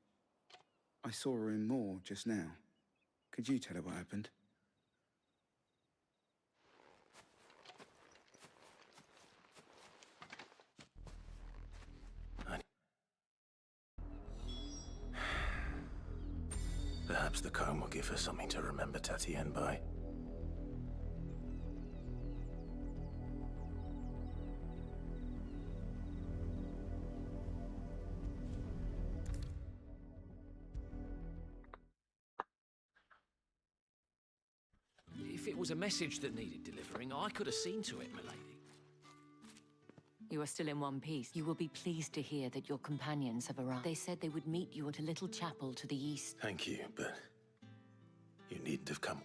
I saw her in Moor just now. Could you tell her what happened? Perhaps the comb will give her something to remember Tatienne by. If it was a message that needed delivering, I could have seen to it, milady. You are still in one piece. You will be pleased to hear that your companions have arrived. They said they would meet you at a little chapel to the east. Thank you, but you needn't have come.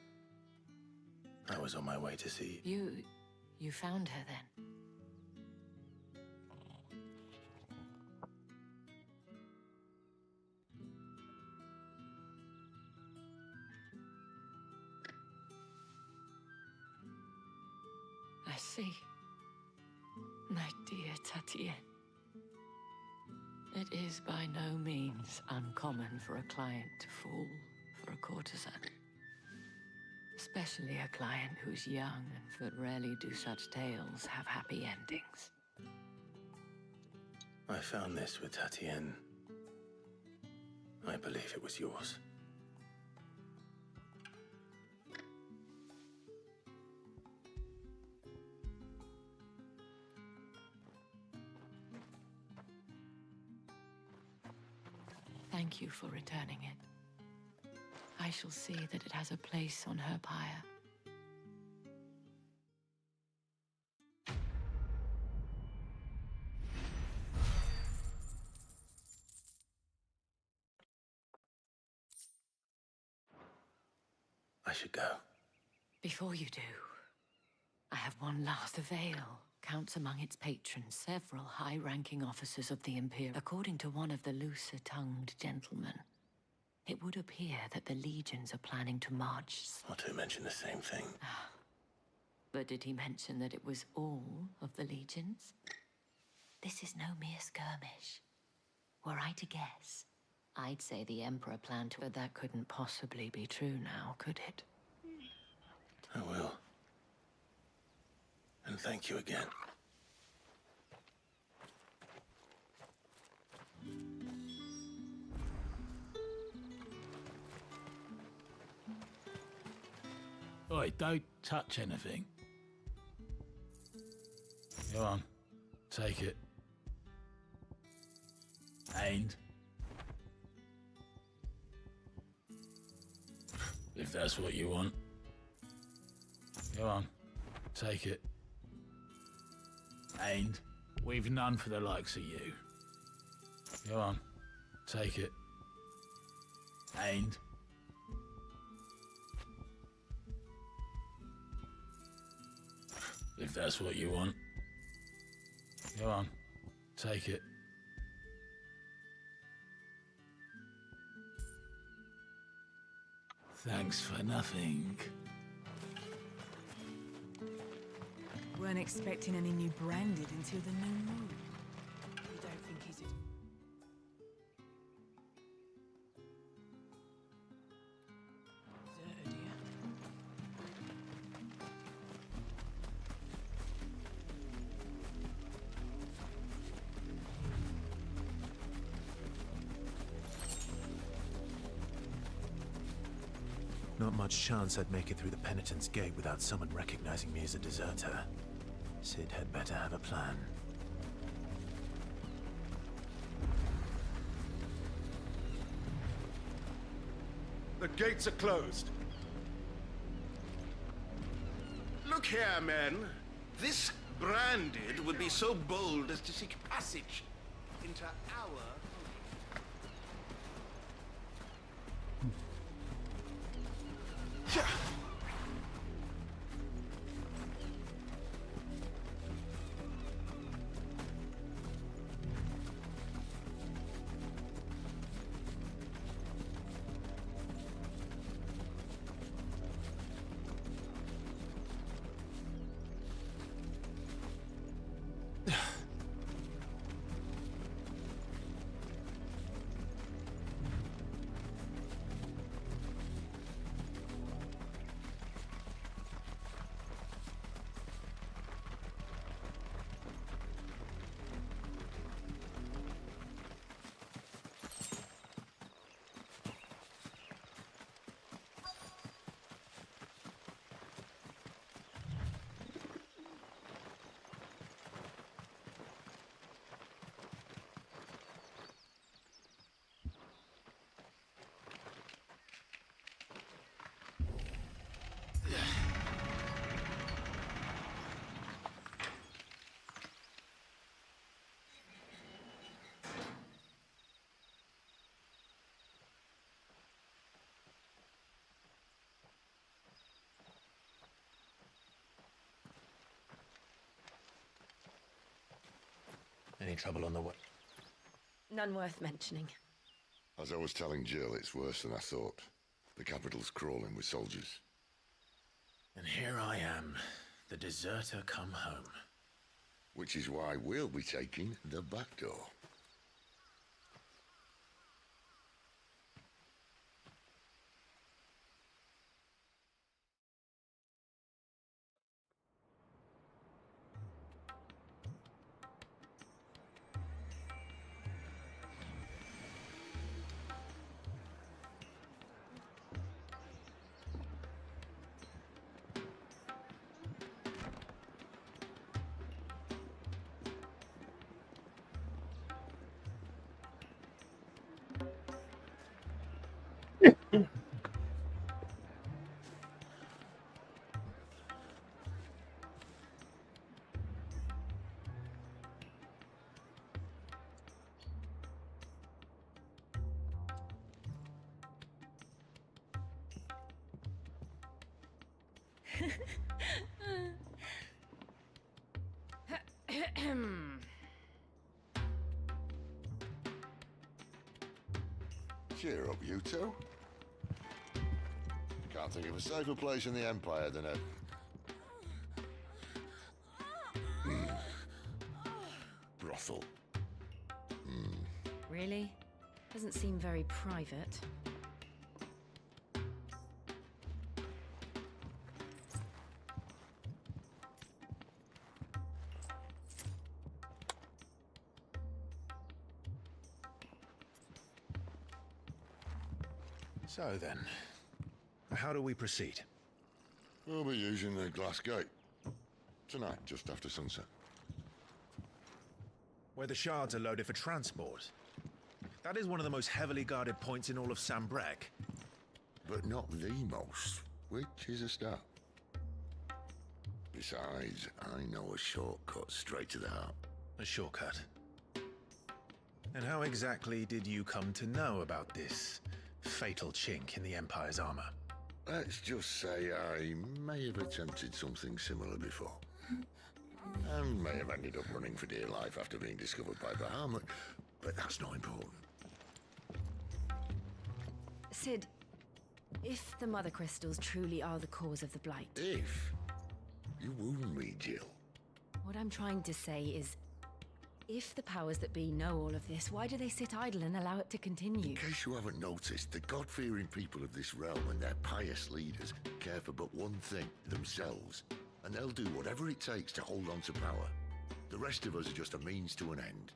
I was on my way to see... You found her then? I see. My dear Tatienne. It is by no means uncommon for a client to fall for a courtesan. Especially a client who's young and but rarely do such tales have happy endings. I found this with Tatienne. I believe it was yours. Thank you for returning it. I shall see that it has a place on her pyre. I should go. Before you do, I have one last. The Vale counts among its patrons several high-ranking officers of the Imperium. According to one of the looser-tongued gentlemen, it would appear that the legions are planning to march... Not to mention the same thing. But did he mention that it was all of the legions? This is no mere skirmish. Were I to guess, I'd say the Emperor planned to, but that couldn't possibly be true now, could it? I will. And thank you again. Oi, don't touch anything. Go on, take it. And if that's what you want. Go on, take it. And we've none for the likes of you. Go on, take it. And if that's what you want. Go on, take it. Thanks for nothing. Weren't expecting any new branded until the new moon. You don't think he's... Deserted here. Not much chance I'd make it through the Penitent's Gate without someone recognizing me as a deserter. Sid had better have a plan. The gates are closed. Look here, men. This branded would be so bold as to seek passage into our... Any trouble on the way? None worth mentioning. As I was telling Jill, it's worse than I thought. The capital's crawling with soldiers. And here I am, the deserter come home. Which is why we'll be taking the back door. Cheer up, you two. Can't think of a safer place in the Empire than a... brothel. Really? Doesn't seem very private. So then, how do we proceed? We'll be using the glass gate. Tonight, just after sunset. Where the shards are loaded for transport. That is one of the most heavily guarded points in all of Sambrek. But not the most, which is a start. Besides, I know a shortcut straight to the heart. A shortcut? And how exactly did you come to know about this fatal chink in the Empire's armor? Let's just say I may have attempted something similar before. And may have ended up running for dear life after being discovered by Bahamut, but that's not important. Sid, if the Mother Crystals truly are the cause of the Blight... If? You wound me, Jill. What I'm trying to say is, if the powers that be know all of this, why do they sit idle and allow it to continue? In case you haven't noticed, the God-fearing people of this realm and their pious leaders care for but one thing, themselves. And they'll do whatever it takes to hold on to power. The rest of us are just a means to an end.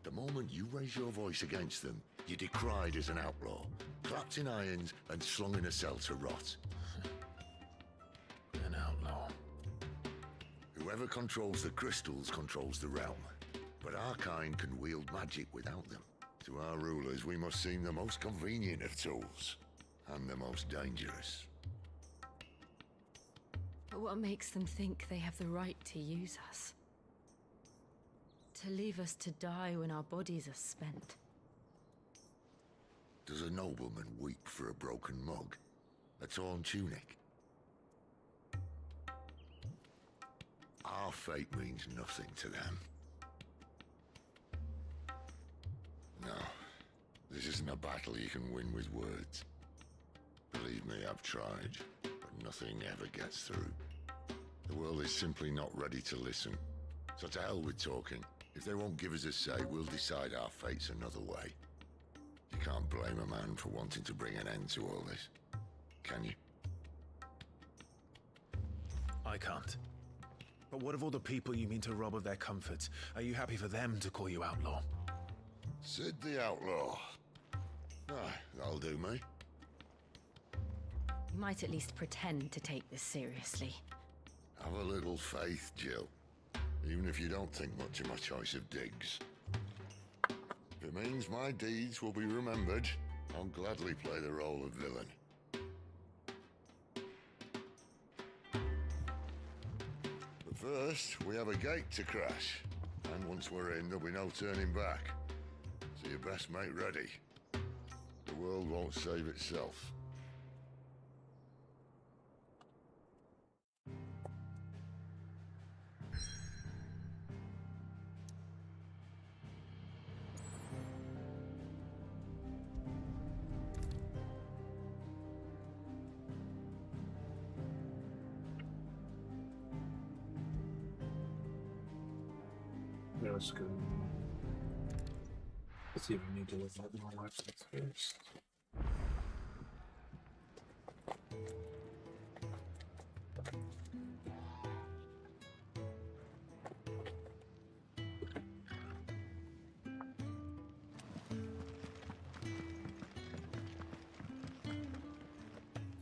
The moment you raise your voice against them, you're decried as an outlaw, clapped in irons and slung in a cell to rot. An outlaw. Whoever controls the crystals controls the realm. But our kind can wield magic without them. To our rulers, we must seem the most convenient of tools, and the most dangerous. But what makes them think they have the right to use us? To leave us to die when our bodies are spent? Does a nobleman weep for a broken mug? A torn tunic? Our fate means nothing to them. No, this isn't a battle you can win with words. Believe me, I've tried, but nothing ever gets through. The world is simply not ready to listen. So to hell with talking. If they won't give us a say, we'll decide our fates another way. You can't blame a man for wanting to bring an end to all this, can you? I can't. But what of all the people you mean to rob of their comforts? Are you happy for them to call you outlaw? Sid the Outlaw. That'll do me. You might at least pretend to take this seriously. Have a little faith, Jill. Even if you don't think much of my choice of digs. If it means my deeds will be remembered, I'll gladly play the role of villain. But first, we have a gate to crash. And once we're in, there'll be no turning back. So you best make ready. The world won't save itself. Yeah, let's go. Let's see if we need to look at more weapons first.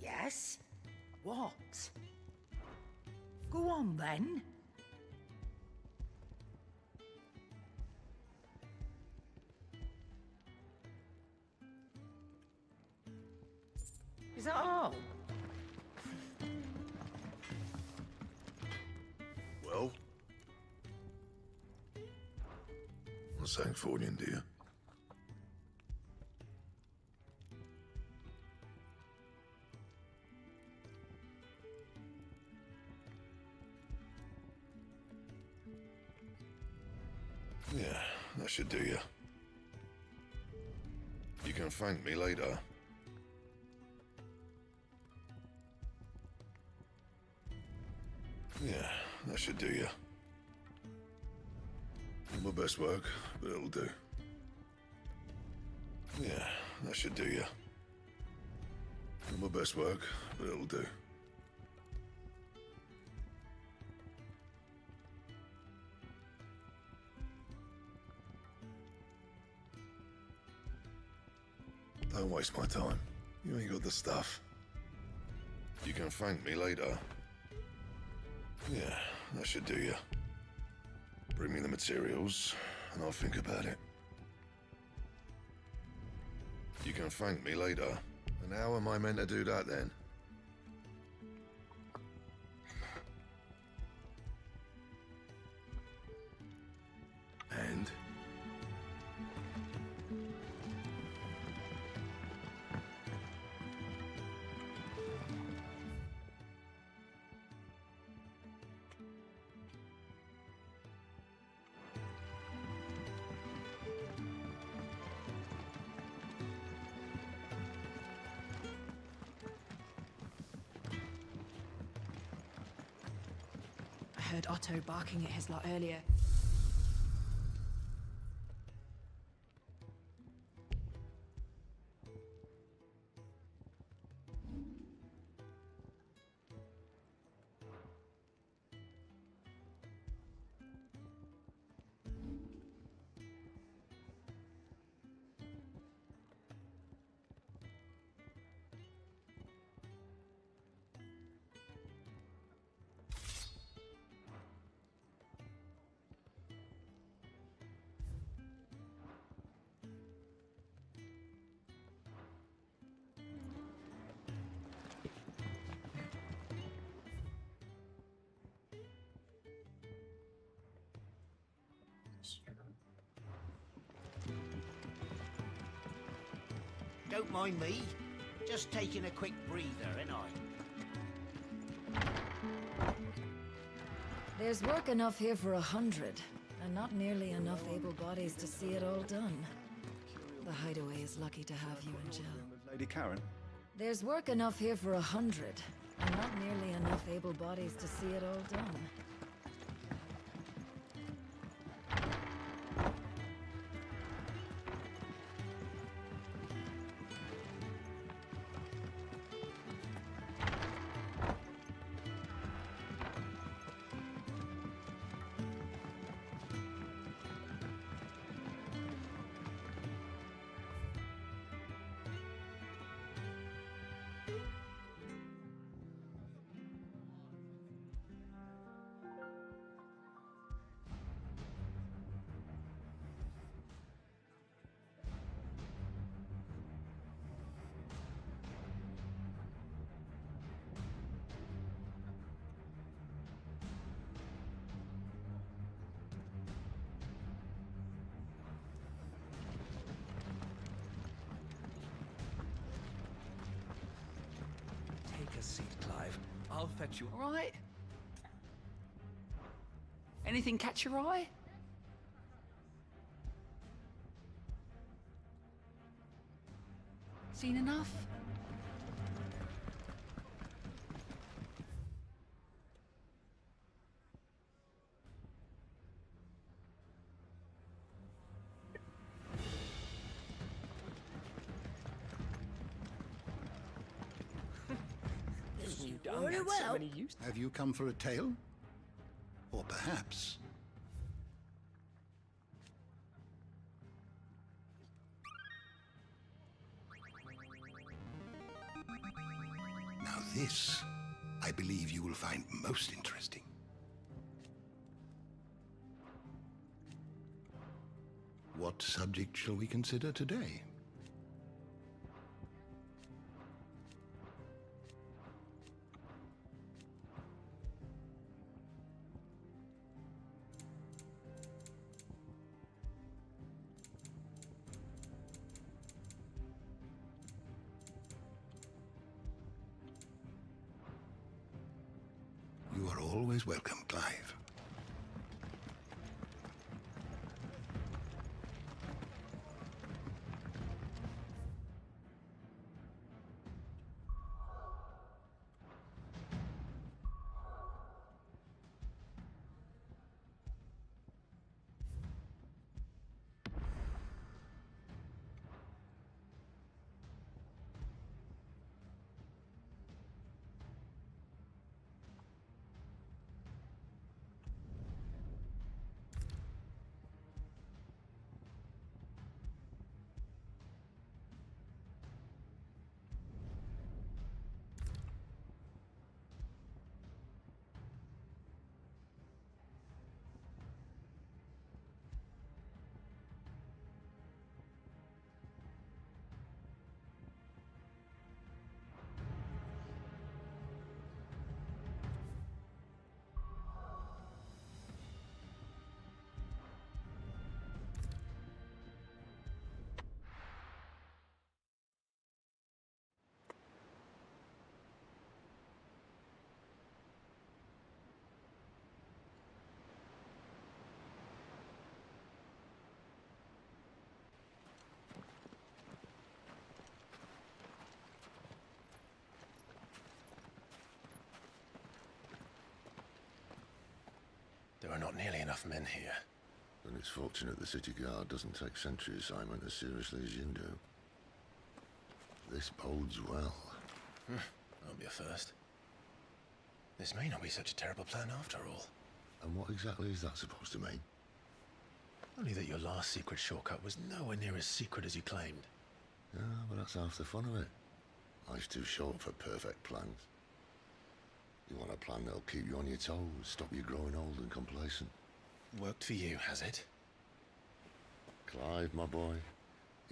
Yes? What? Go on then. Is that all? Well? I'm saying Fordian, do you? Yeah, that should do you. You can thank me later. Yeah, that should do you. Not my best work, but it'll do. Yeah, that should do you. Not my best work, but it'll do. Don't waste my time. You ain't got the stuff. You can thank me later. Yeah, that should do you. Bring me the materials, and I'll think about it. You can thank me later. And how am I meant to do that then? And? I heard Otto barking at his lot earlier. Don't mind me. Just taking a quick breather, ain't I? There's work enough here for 100, and not nearly enough able bodies to see it all done. The Hideaway is lucky to have you and Jill. Lady Karen? There's work enough here for 100, and not nearly enough able bodies to see it all done. Take a seat, Clive. I'll fetch you. All right. Anything catch your eye? Seen enough? Very well. Have you come for a tale? Or perhaps... Now this, I believe you will find most interesting. What subject shall we consider today? You are always welcome, Clive. There are not nearly enough men here. Then it's fortunate the city guard doesn't take sentry assignment as seriously as you do. This bodes well. That'll be a first. This may not be such a terrible plan after all. And what exactly is that supposed to mean? Only that your last secret shortcut was nowhere near as secret as you claimed. Yeah, but that's half the fun of it. Life's too short for perfect plans. You want a plan that'll keep you on your toes, stop you growing old and complacent. Worked for you, has it? Clive, my boy,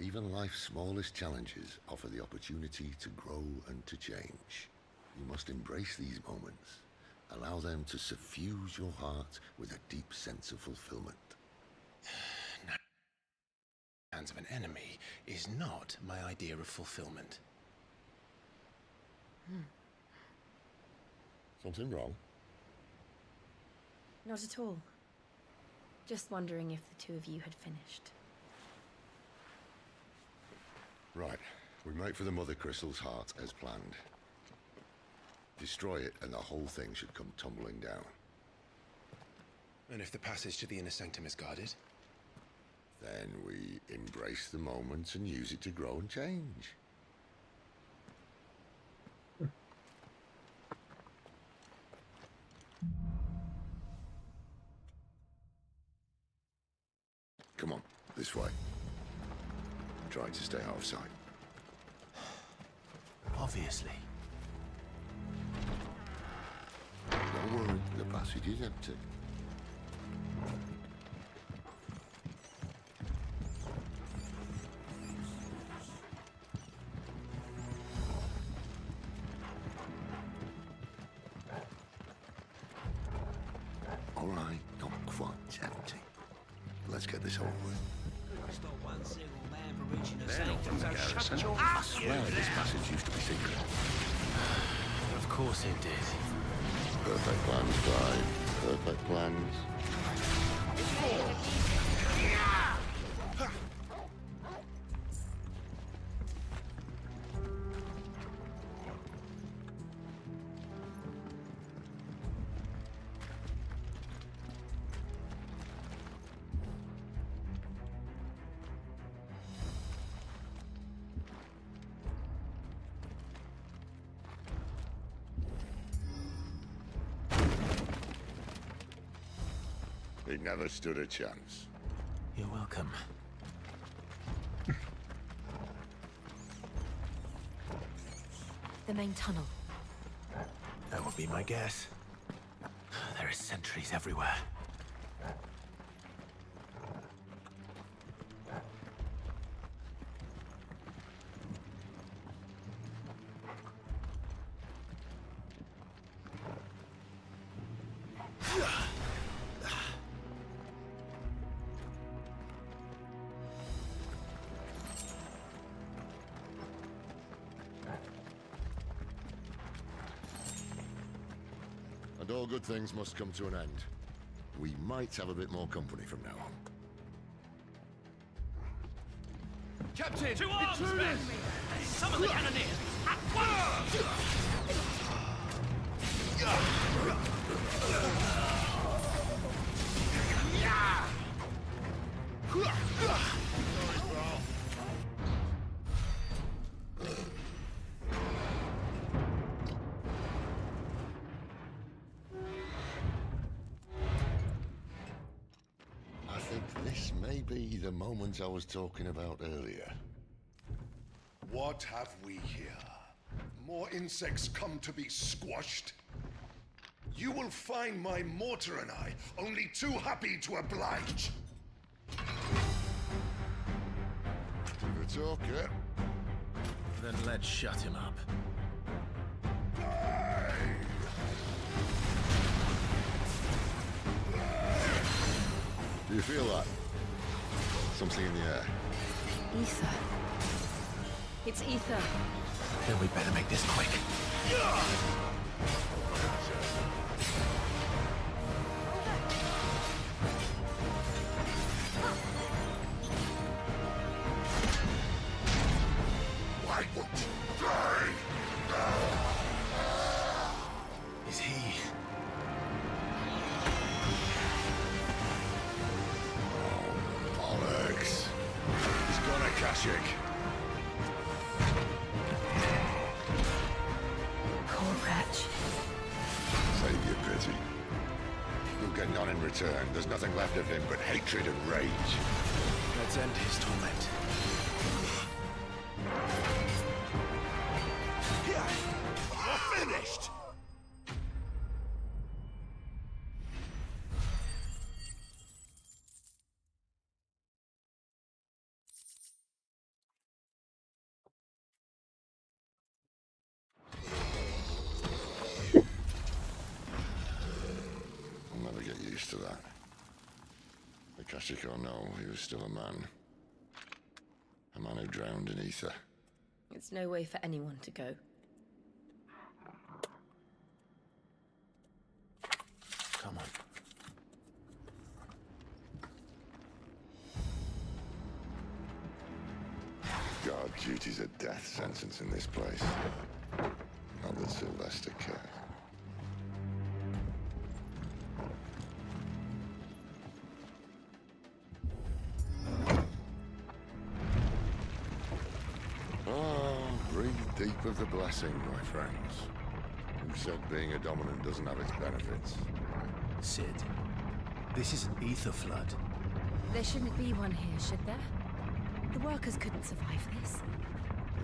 even life's smallest challenges offer the opportunity to grow and to change. You must embrace these moments. Allow them to suffuse your heart with a deep sense of fulfillment. Hands of an enemy is not my idea of fulfillment. Something wrong? Not at all. Just wondering if the two of you had finished. Right. We make for the Mother Crystal's heart as planned. Destroy it and the whole thing should come tumbling down. And if the passage to the inner sanctum is guarded? Then we embrace the moment and use it to grow and change. Come on, this way. Try to stay out of sight. Obviously. Don't worry, the passage is empty. All right, not quite empty. Let's get this over with. I swear this passage used to be secret. Of course it did. Perfect plans, Clive. Perfect plans. He never stood a chance. You're welcome. The main tunnel. That would be my guess. There are sentries everywhere. And all good things must come to an end. We might have a bit more company from now on. Captain! To arms, men! Summon the cannoneers! At once! I think this may be the moment I was talking about earlier. What have we here? More insects come to be squashed? You will find my mortar and I only too happy to oblige. Give a talk, yeah? Then let's shut him up. Do you feel that? Something in the air. Ether. It's ether. Then we better make this quick. Why won't you die? Is he... Akashic. Poor wretch. Save your pity. You'll get none in return. There's nothing left of him but hatred and rage. Let's end his torment. You're finished! I'll never get used to that. Akashic or no, he was still a man. A man who drowned in ether. It's no way for anyone to go. Come on. God, duty's a death sentence in this place. Not that Sylvester cares. Breathe deep of the blessing, my friends. Who said being a dominant doesn't have its benefits? Sid, this is an ether flood. There shouldn't be one here, should there? The workers couldn't survive this.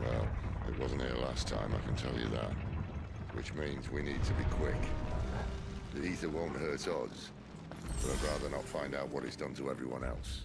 Well, it wasn't here last time, I can tell you that. Which means we need to be quick. The ether won't hurt us, but I'd rather not find out what it's done to everyone else.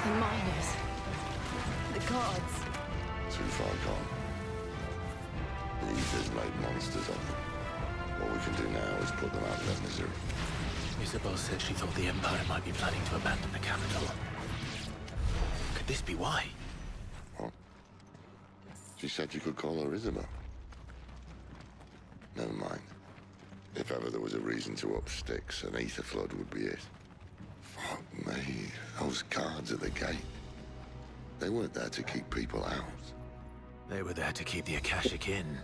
The miners. The gods. Too far gone. The ether's made monsters of them. What we can do now is put them out of their misery. Isabel said she thought the Empire might be planning to abandon the capital. Could this be why? What? She said you could call her Isabel. Never mind. If ever there was a reason to up sticks, an ether flood would be it. Fuck me, those guards at the gate. They weren't there to keep people out. They were there to keep the Akashic in.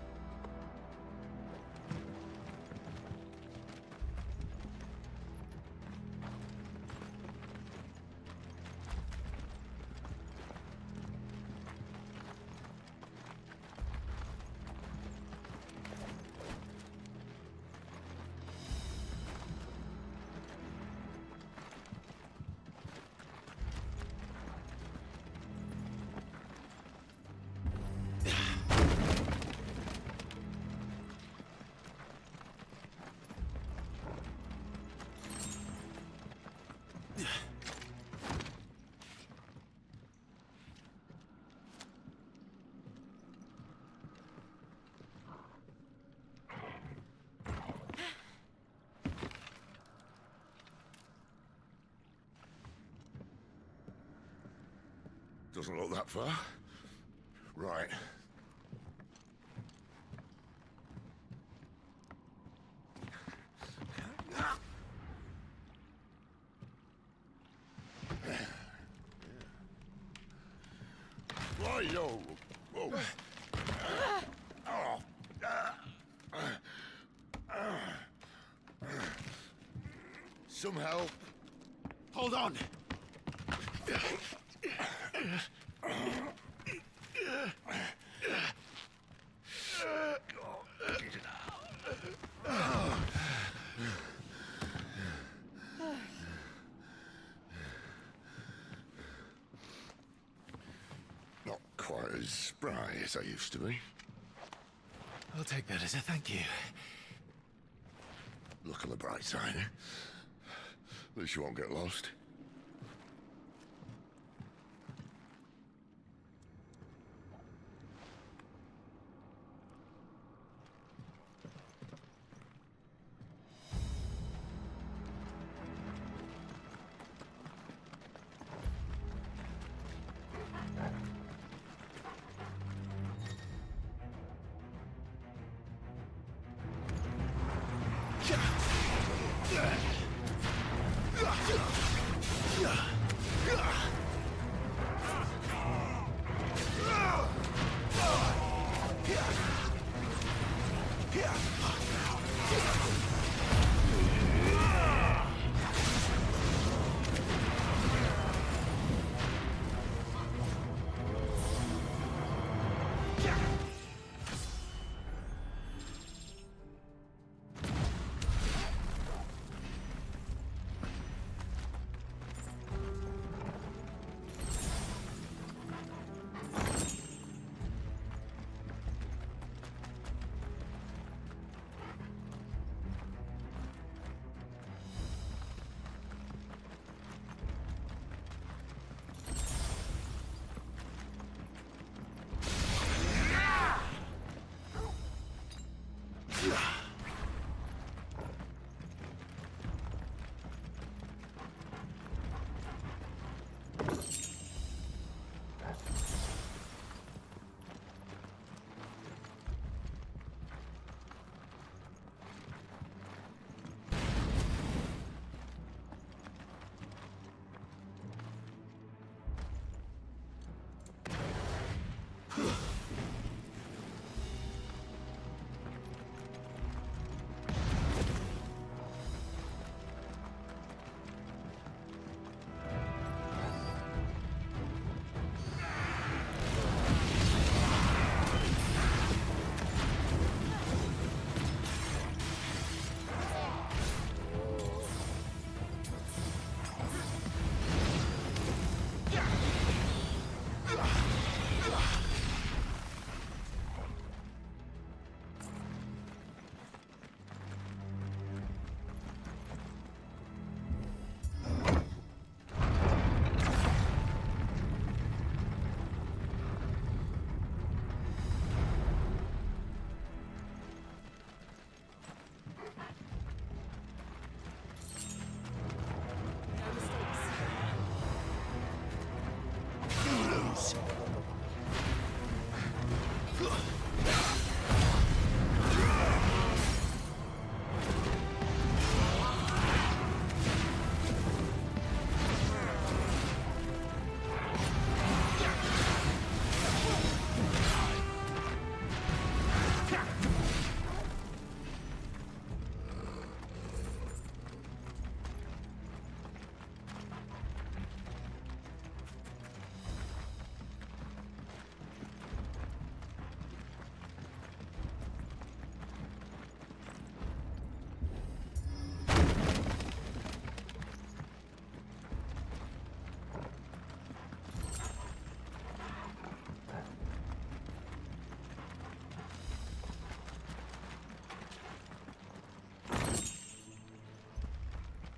Doesn't look that far. Right. Right, yo. Whoa. Some help. Hold on. Not quite as spry as I used to be. I'll take that as a thank you. Look on the bright side, eh? At least you won't get lost.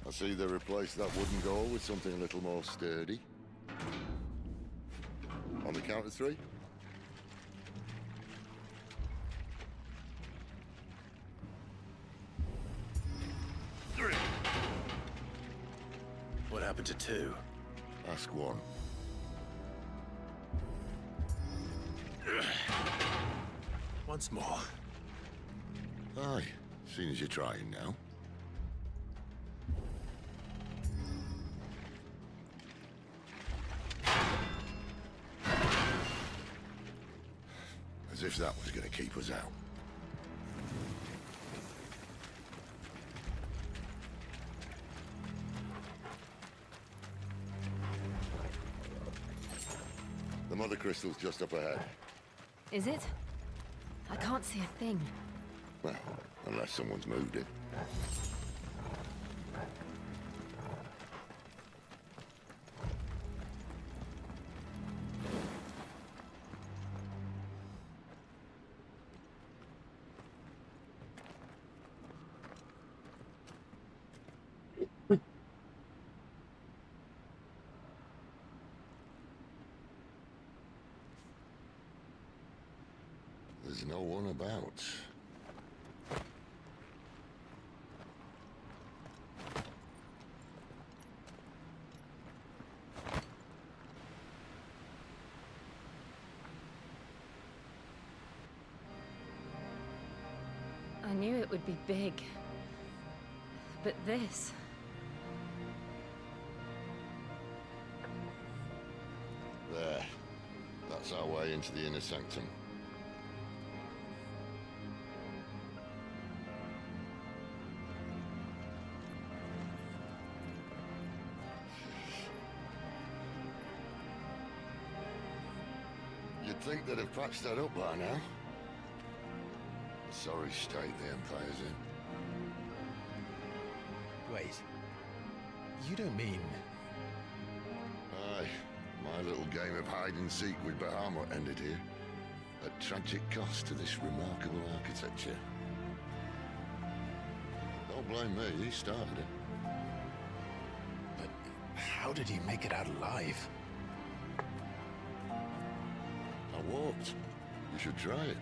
I see they replaced that wooden door with something a little more sturdy. On the count of 3? What happened to 2? Ask 1. Once more. Aye, seeing as you're trying now. As if that was going to keep us out. The mother crystal's just up ahead. Is it? I can't see a thing. Well, unless someone's moved it. There's no one about. I knew it would be big. But this... There. That's our way into the inner sanctum. You'd think they'd have patched that up by now. A sorry state the Empire's in. Wait. You don't mean... Aye. My little game of hide-and-seek with Bahamut ended here. At tragic cost to this remarkable architecture. Don't blame me, he started it. But how did he make it out alive? I walked. You should try it.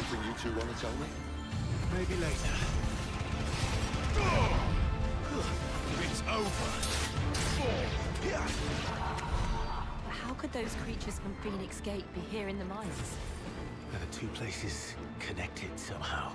something you two want to tell me? Maybe later. It's over. How could those creatures from Phoenix Gate be here in the mines? Are the two places connected somehow?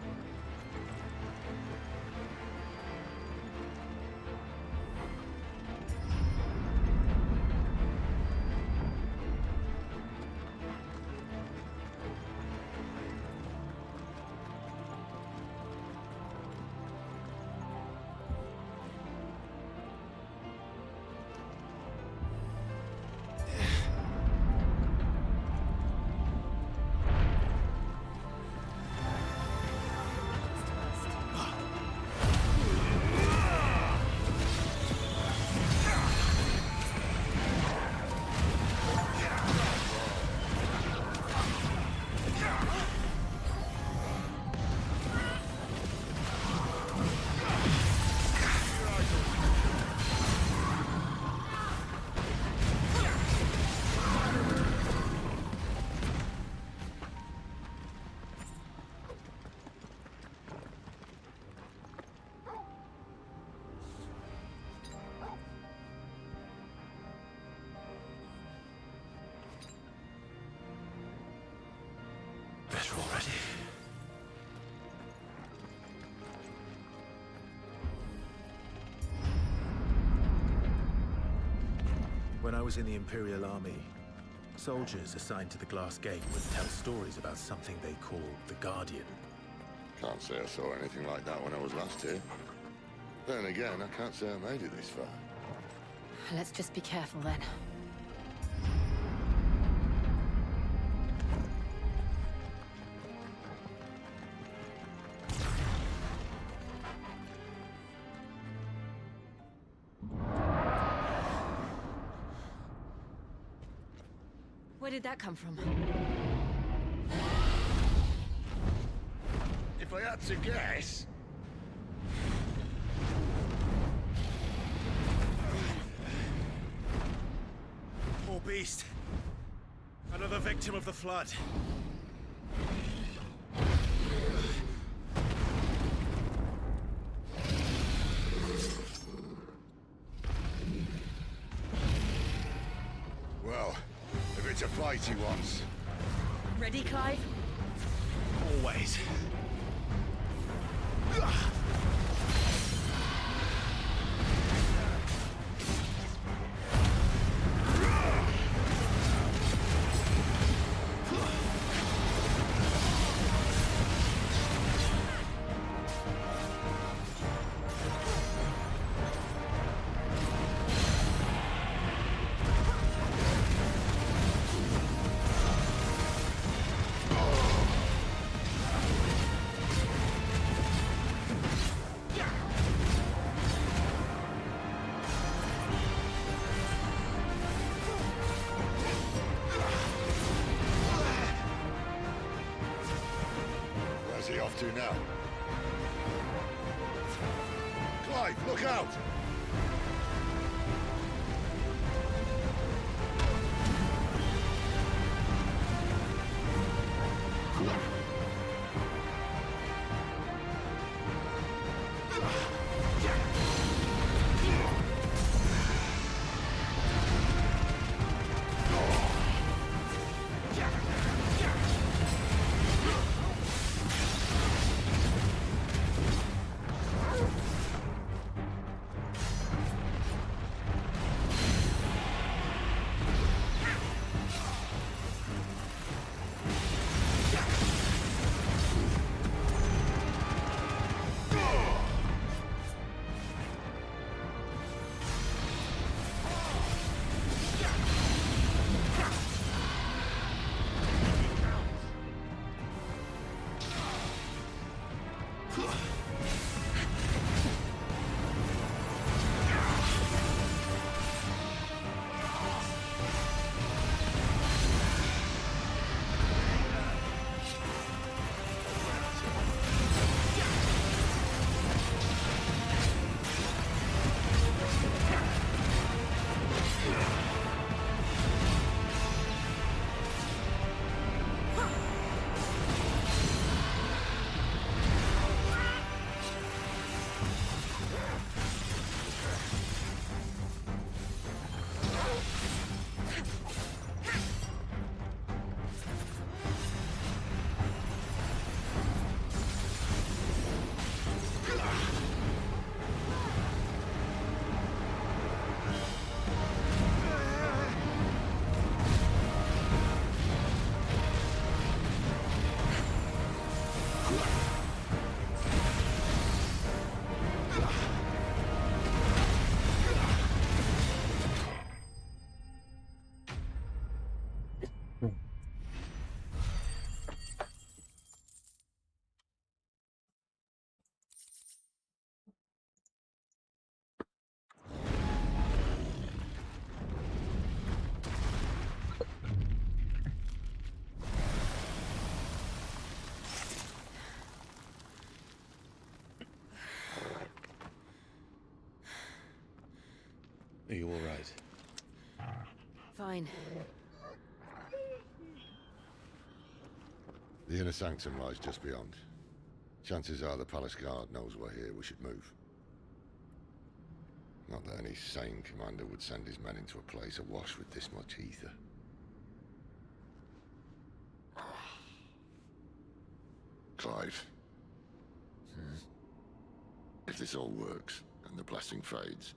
Better already. When I was in the Imperial Army, soldiers assigned to the Glass Gate would tell stories about something they called the Guardian. Can't say I saw anything like that when I was last here. Then again, I can't say I made it this far. Let's just be careful then. Where did that come from? If I had to guess... Poor beast. Another victim of the flood. Well, if it's a fight he wants... Ready, Clive? Always. Where's he off to now? Clive, look out! Are you all right? Fine. The inner sanctum lies just beyond. Chances are the palace guard knows we're here. We should move. Not that any sane commander would send his men into a place awash with this much ether. Clive. If this all works, and the blessing fades,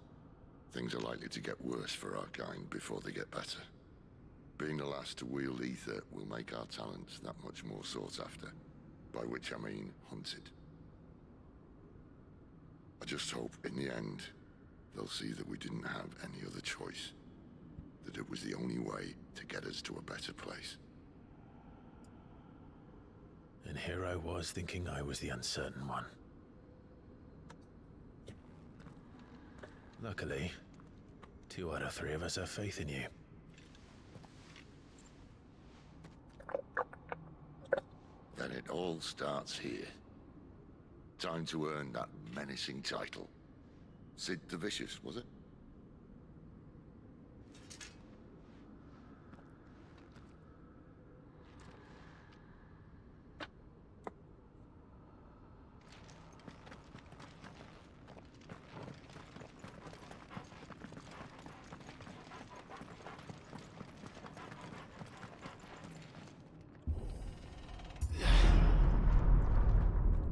things are likely to get worse for our kind before they get better. Being the last to wield ether will make our talents that much more sought after, by which I mean hunted. I just hope, in the end, they'll see that we didn't have any other choice, that it was the only way to get us to a better place. And here I was thinking I was the uncertain one. Luckily, 2 out of 3 of us have faith in you. Then it all starts here. Time to earn that menacing title. Sid the Vicious, was it?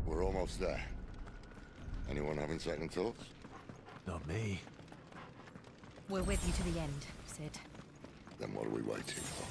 We're almost there. Anyone having second thoughts? Not me. We're with you to the end, Sid. Then what are we waiting for?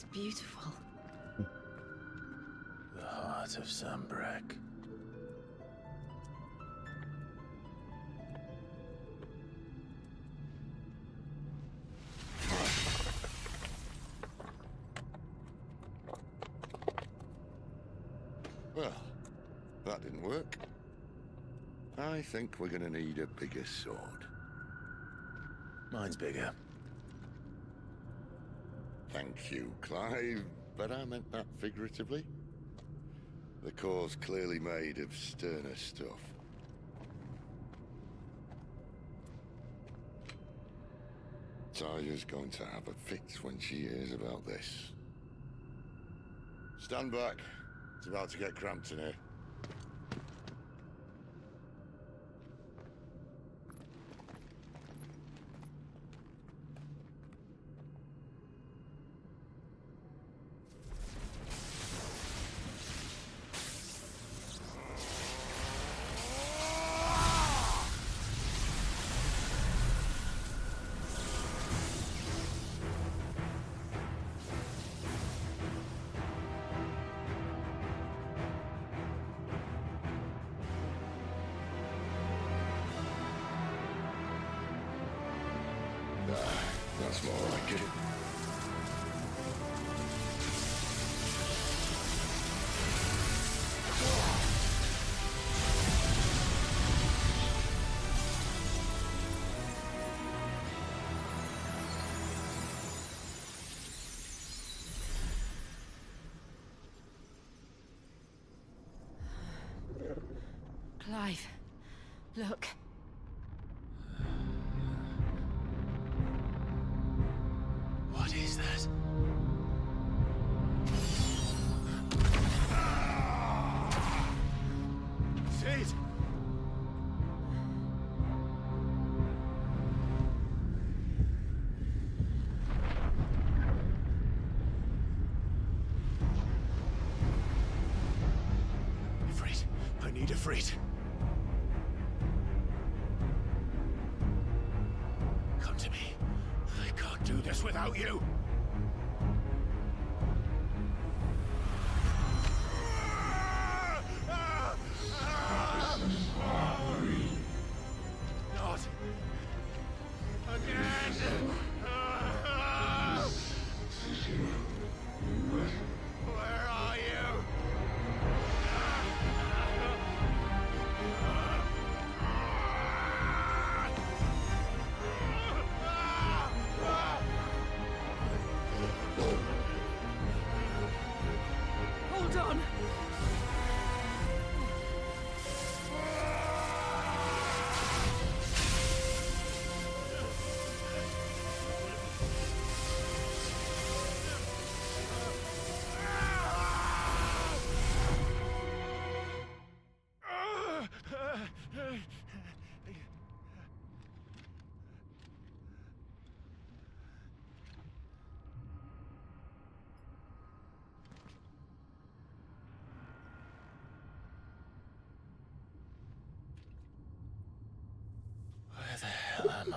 It's beautiful. The heart of Sambrek. Well, that didn't work. I think we're gonna need a bigger sword. Mine's bigger. Thank you, Clive, but I meant that figuratively. The core's clearly made of sterner stuff. Taya's going to have a fit when she hears about this. Stand back. It's about to get cramped in here. That's more like it. Clive, look. What is that? Sid! Defreet. Come to me. I can't do this without you. Not again. Where are you? Hold on. Where the hell am I?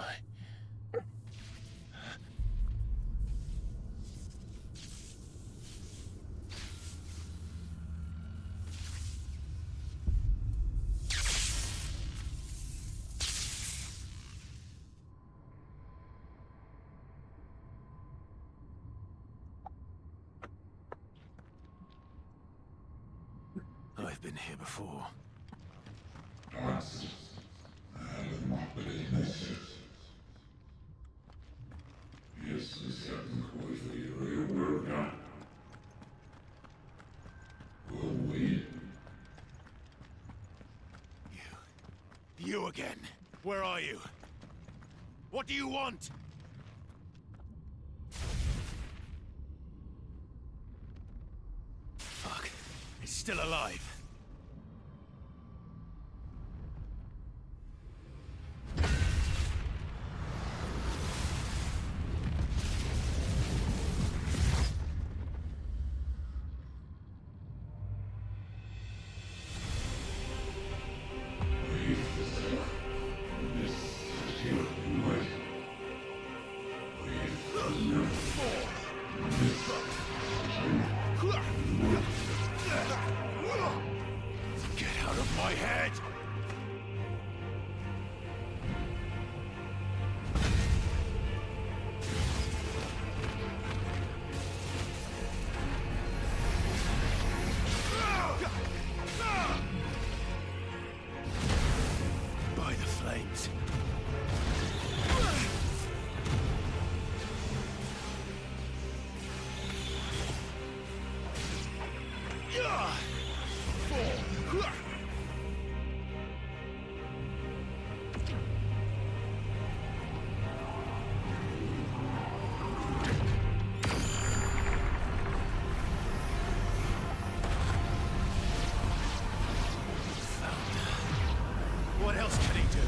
I've been here before. You again. Where are you? What do you want? Fuck. It's still alive. Get out of my head! By the flames. What else can he do?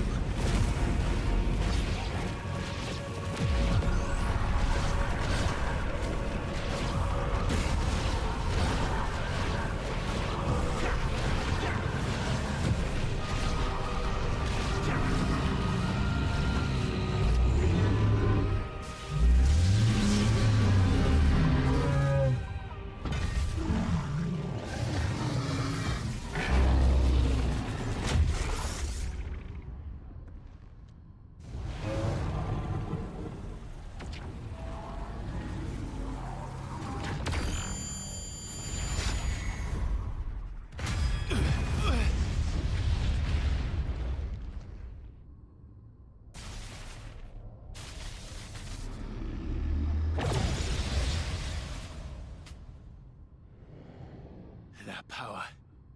That power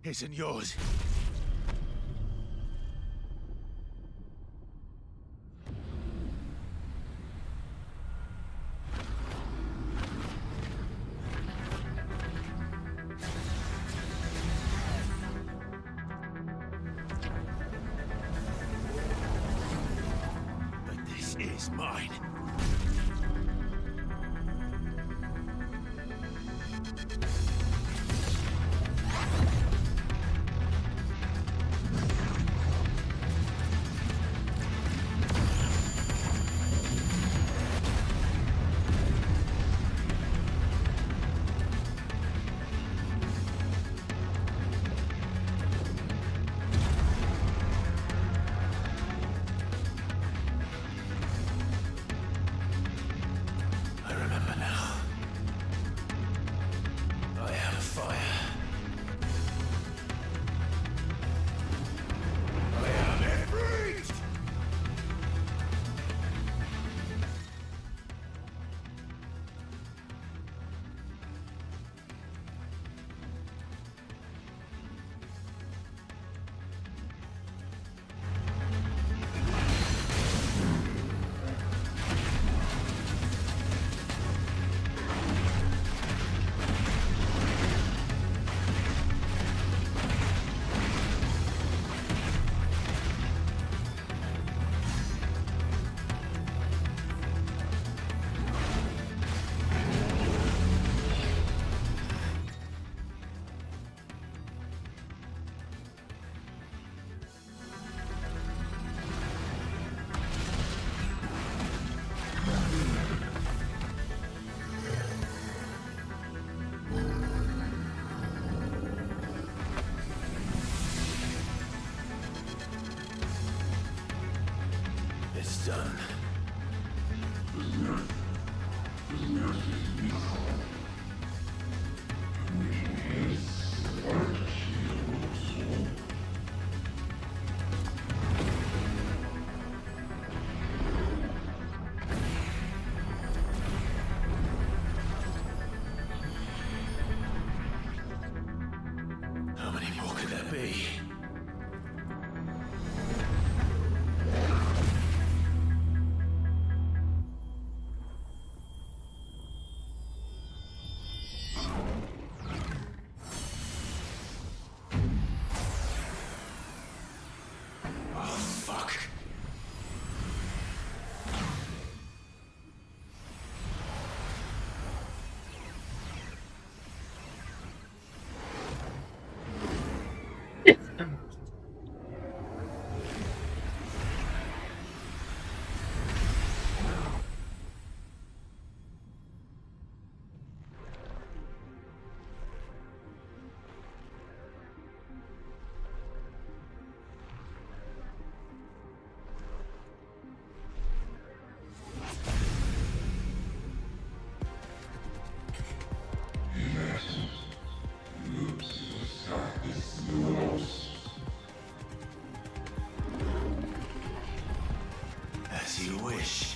isn't yours. But this is mine. be. Oh, fuck. As you wish.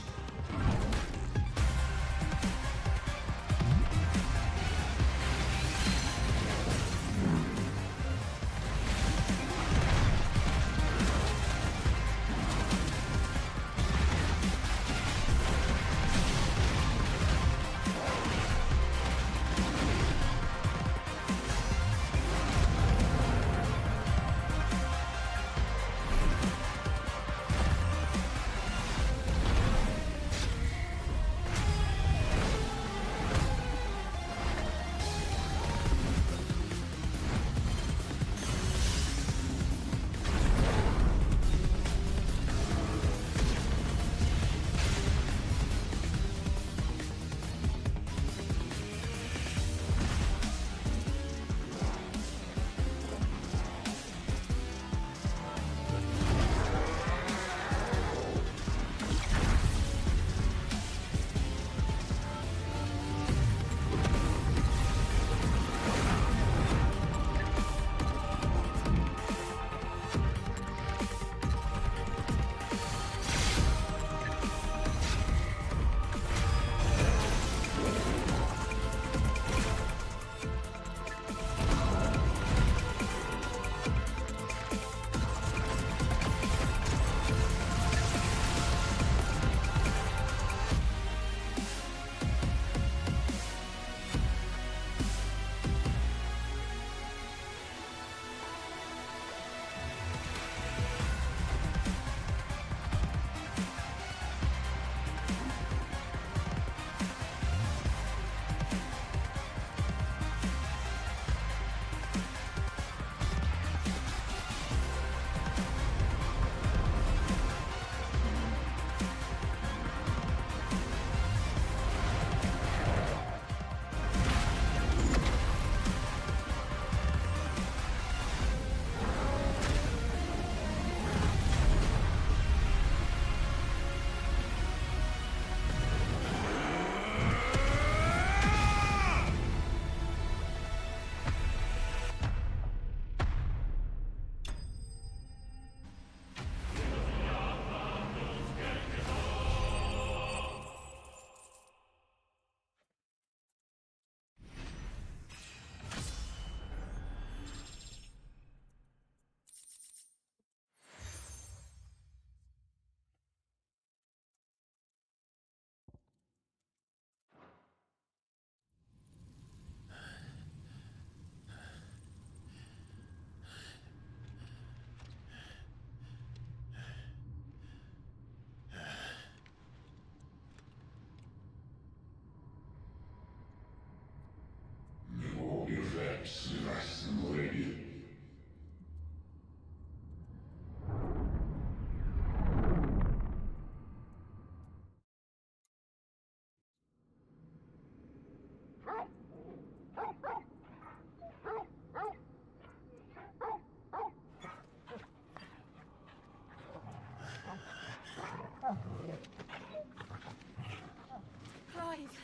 Clive.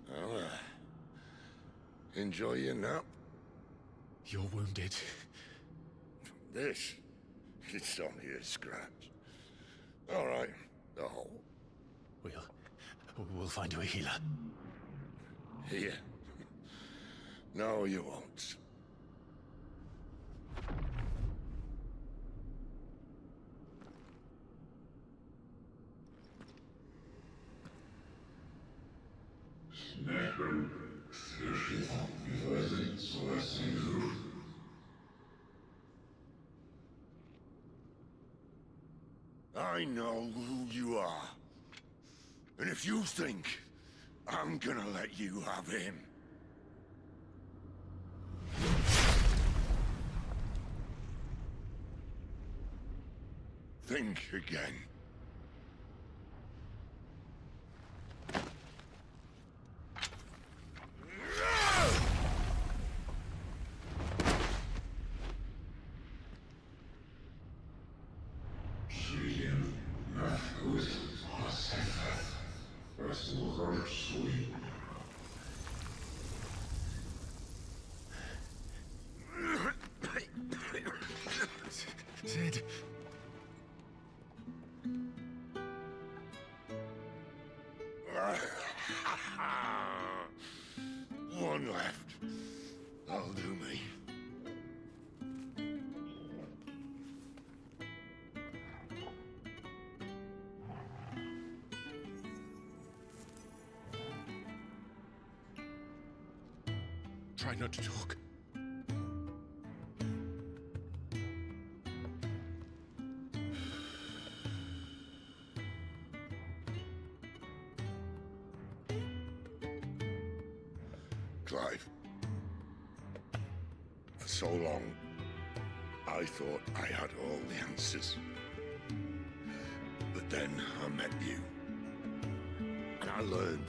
Well, enjoy your nap. You're wounded. This? It's only a scratch. All right, the hole. We'll find you a healer. Here. No, you won't. I know who you are. And if you think I'm gonna let you have him... think again. Sid. One left. That'll do me. Try not to talk. Clive. For so long, I thought I had all the answers. But then I met you. And I learned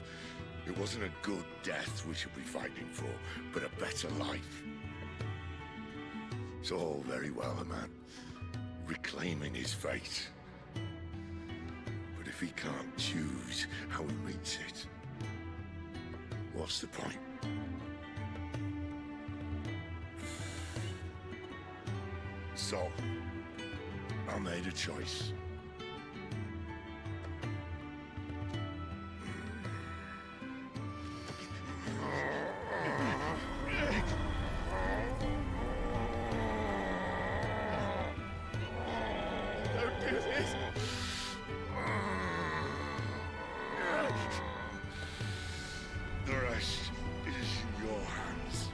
it wasn't a good death we should be fighting for, but a better life. It's all very well, a man reclaiming his fate. But if he can't choose how he meets it, what's the point? So, I made a choice. Don't do this! The rest is in your hands.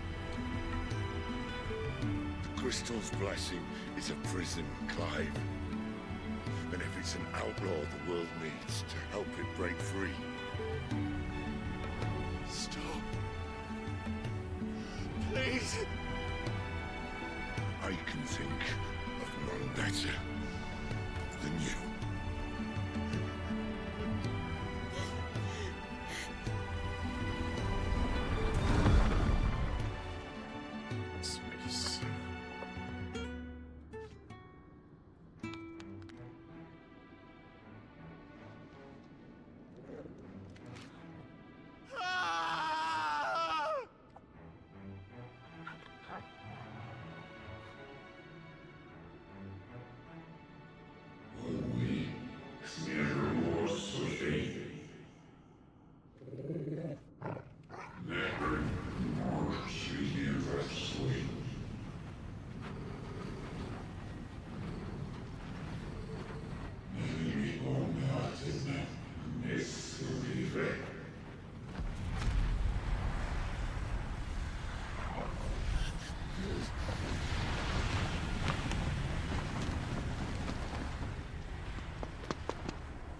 The crystal's blessing is a prison, Clive. And if it's an outlaw the world needs to help it break free... Stop. Please. I can think of none better than you. Space.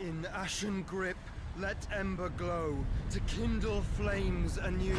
In ashen grip, let ember glow, to kindle flames anew.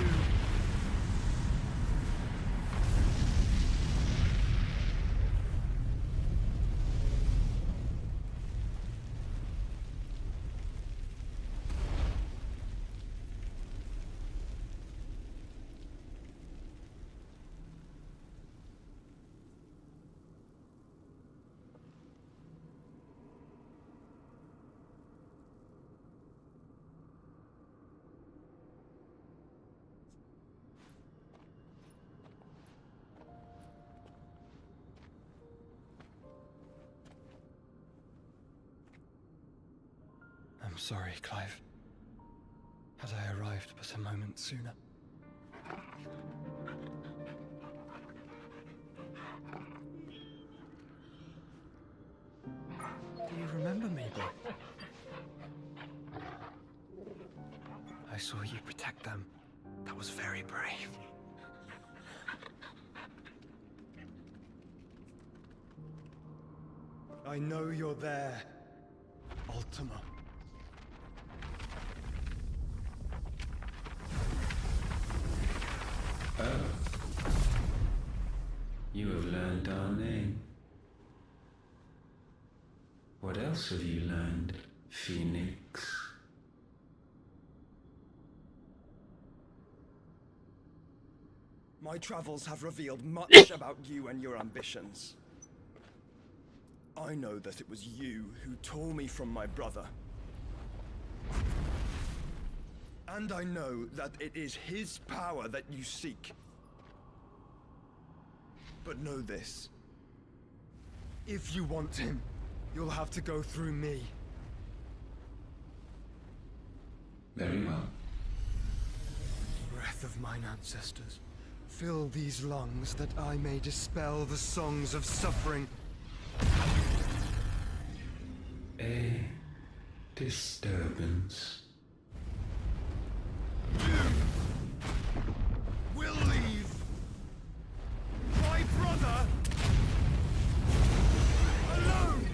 I'm sorry, Clive. Had I arrived but a moment sooner. Do you remember me, boy? I saw you protect them. That was very brave. I know you're there, Ultima. Oh. You have learned our name. What else have you learned, Phoenix? My travels have revealed much about you and your ambitions. I know that it was you who tore me from my brother. And I know that it is his power that you seek. But know this. If you want him, you'll have to go through me. Very well. Breath of mine ancestors, fill these lungs that I may dispel the songs of suffering. A disturbance. We'll leave my brother alone.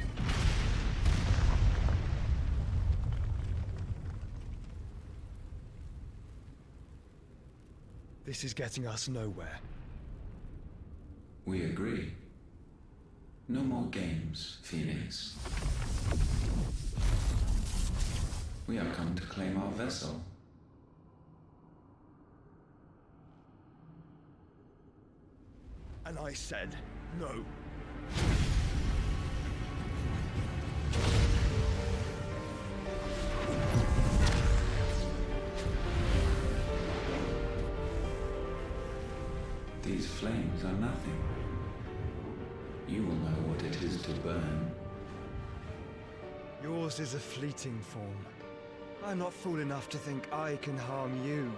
This is getting us nowhere. We agree. No more games, Phoenix. We have come to claim our vessel. And I said no. These flames are nothing. You will know what it is to burn. Yours is a fleeting form. I'm not fool enough to think I can harm you.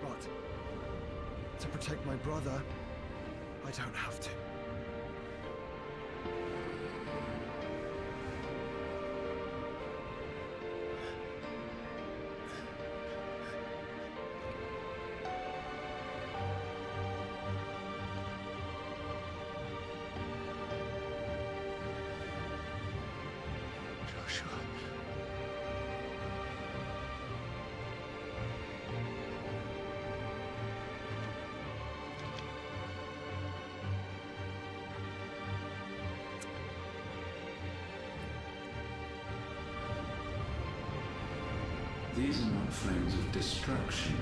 But to protect my brother, I don't have to. Joshua. These are not flames of destruction.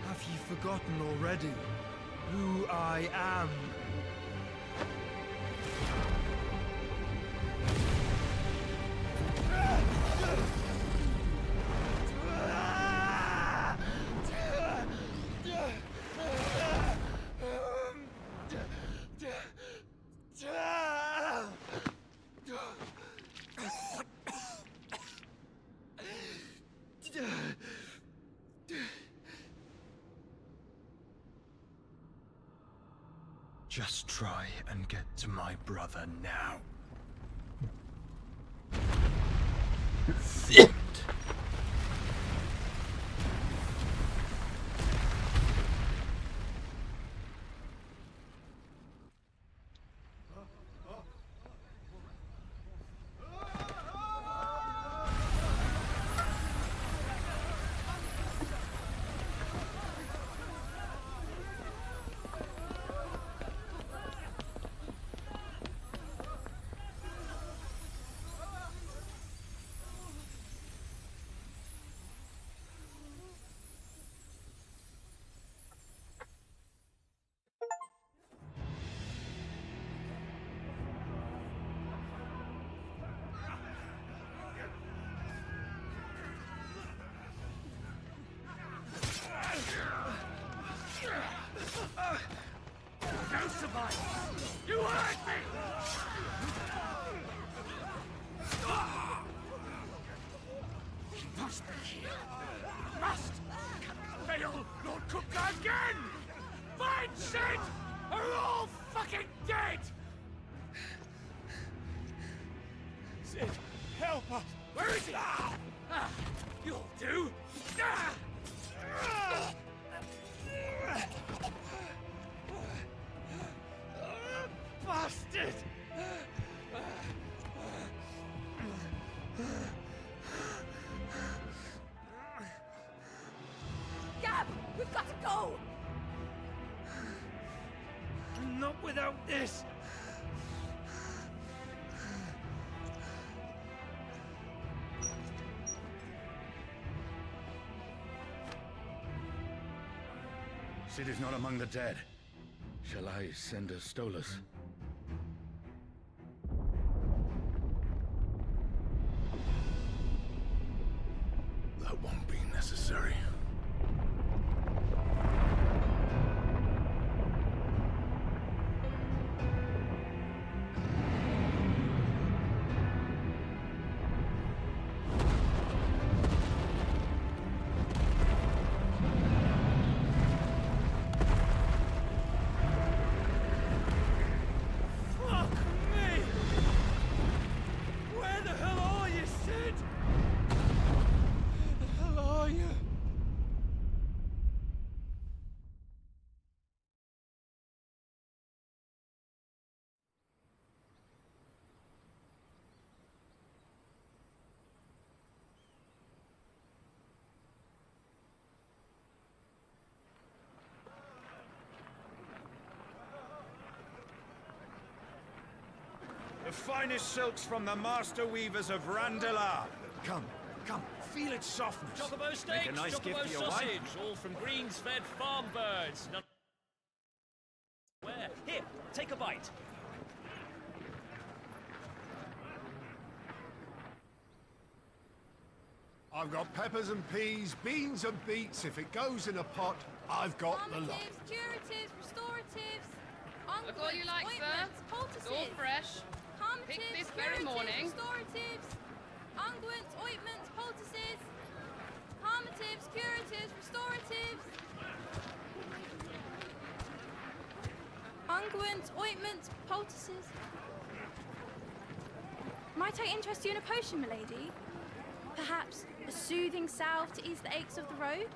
Have you forgotten already who I am? Just try and get to my brother now. Don't survive! You hurt me! must be here. Must! Cannot fail, Lord Kupka again! Find Sid! Or we're all fucking dead! Sid, help us! Where is he? You'll do! Bastard! Gab, we've got to go! Not without this! Sid is not among the dead. Shall I send a Stolas? That won't be necessary. Fuck me! Where the hell are you, Sid? Where the hell are you? The finest silks from the master weavers of Randalar. Come, feel its softness. Chocobo Make steaks, a nice gift chocobo for your sausage, wife. all from greens-fed farm birds. None... Where? Here, take a bite. I've got peppers and peas, beans and beets. If it goes in a pot, I've got the lot. Curatives, restoratives, Look all you like, sir. ointments, poultices. It's all fresh. Picked this very morning. Restoratives, unguents, ointments, poultices, calmatives, curatives, restoratives. Unguents, ointments, poultices. Might I interest you in a potion, milady? Perhaps a soothing salve to ease the aches of the road?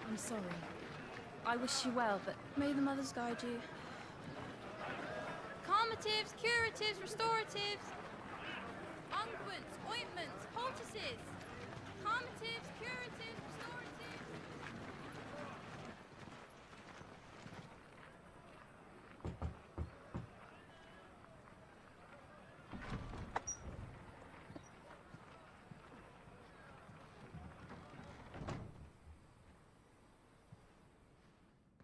I'm sorry. I wish you well, but may the mothers guide you. Calmatives, curatives, restoratives, unguents, ointments, poultices. Calmatives, curatives, restoratives.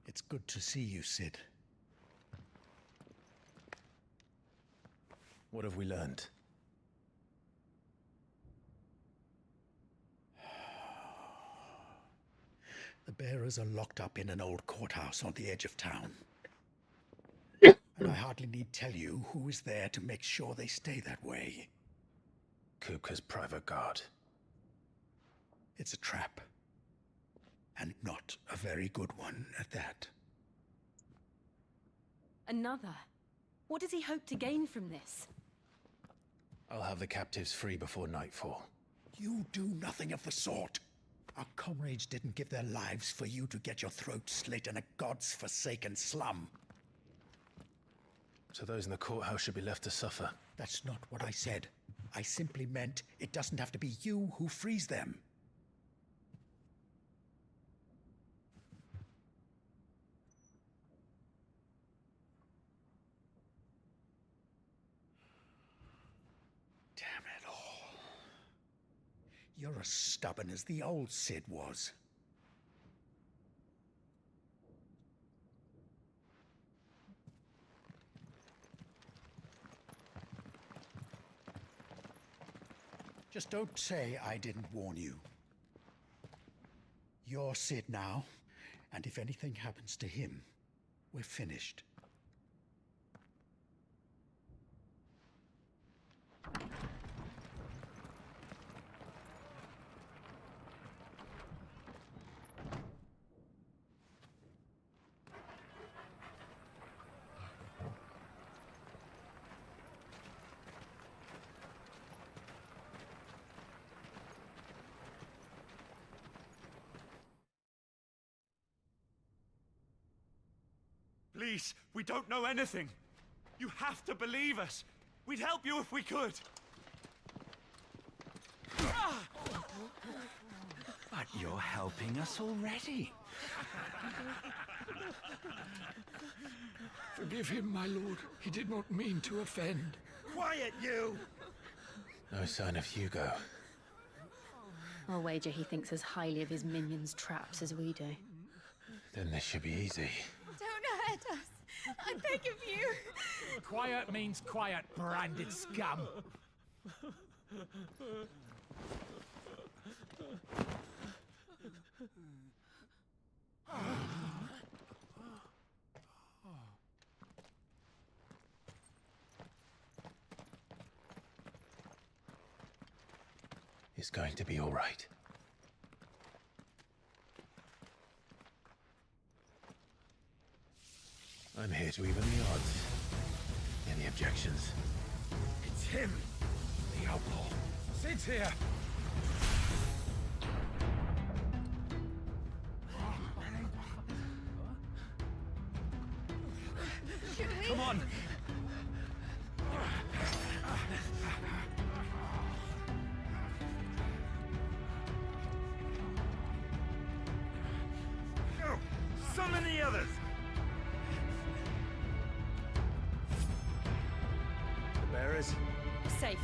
It's good to see you, Sid. What have we learned? The bearers are locked up in an old courthouse on the edge of town. And I hardly need tell you who is there to make sure they stay that way. Kupka's private guard. It's a trap. And not a very good one at that. Another? What does he hope to gain from this? I'll have the captives free before nightfall. You do nothing of the sort. Our comrades didn't give their lives for you to get your throat slit in a god's forsaken slum. So those in the courthouse should be left to suffer. That's not what I said. I simply meant it doesn't have to be you who frees them. Damn it all. You're as stubborn as the old Sid was. Just don't say I didn't warn you. You're Sid now, and if anything happens to him, we're finished. Please, we don't know anything. You have to believe us. We'd help you if we could. But you're helping us already. Forgive him, my lord. He did not mean to offend. Quiet, you! No sign of Hugo. I'll wager he thinks as highly of his minions' traps as we do. Then this should be easy. Don't hurt us. I beg of you. Quiet means quiet, branded scum. It's going to be all right. I'm here to even the odds. Any objections? It's him, the outlaw. Sit here. Come on. Go! Summon the others! The bearers? Safe.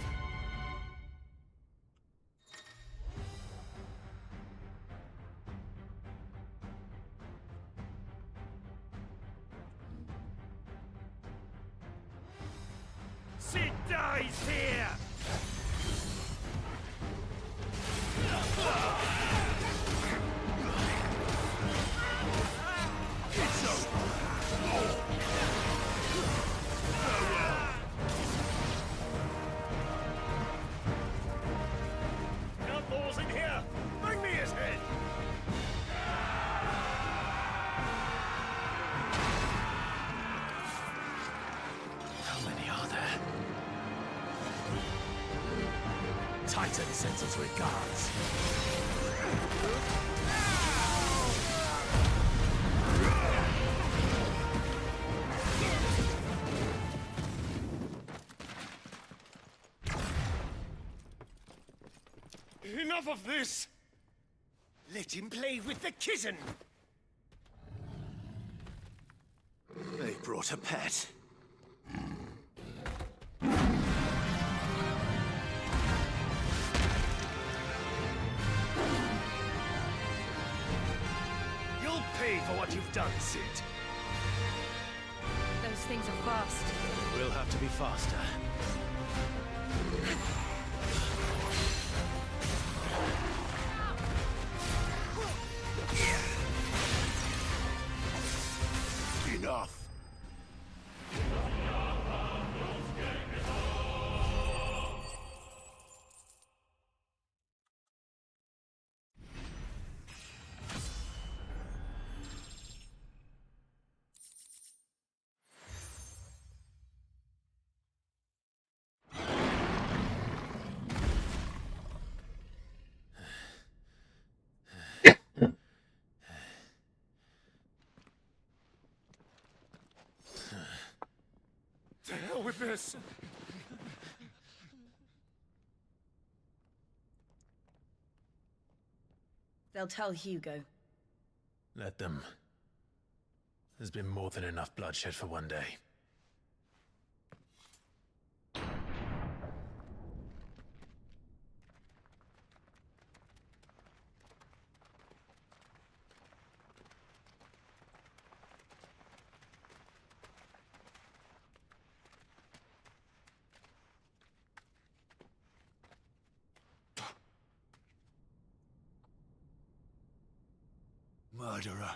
Sid dies here! It's over! Outlaws in here! Bring me his head! How many are there? Titan sends his regards. Enough of this! Let him play with the kitten! They brought a pet. You'll pay for what you've done, Sid. Those things are fast. We'll have to be faster. Enough! To hell with this! They'll tell Hugo. Let them. There's been more than enough bloodshed for one day. Murderer.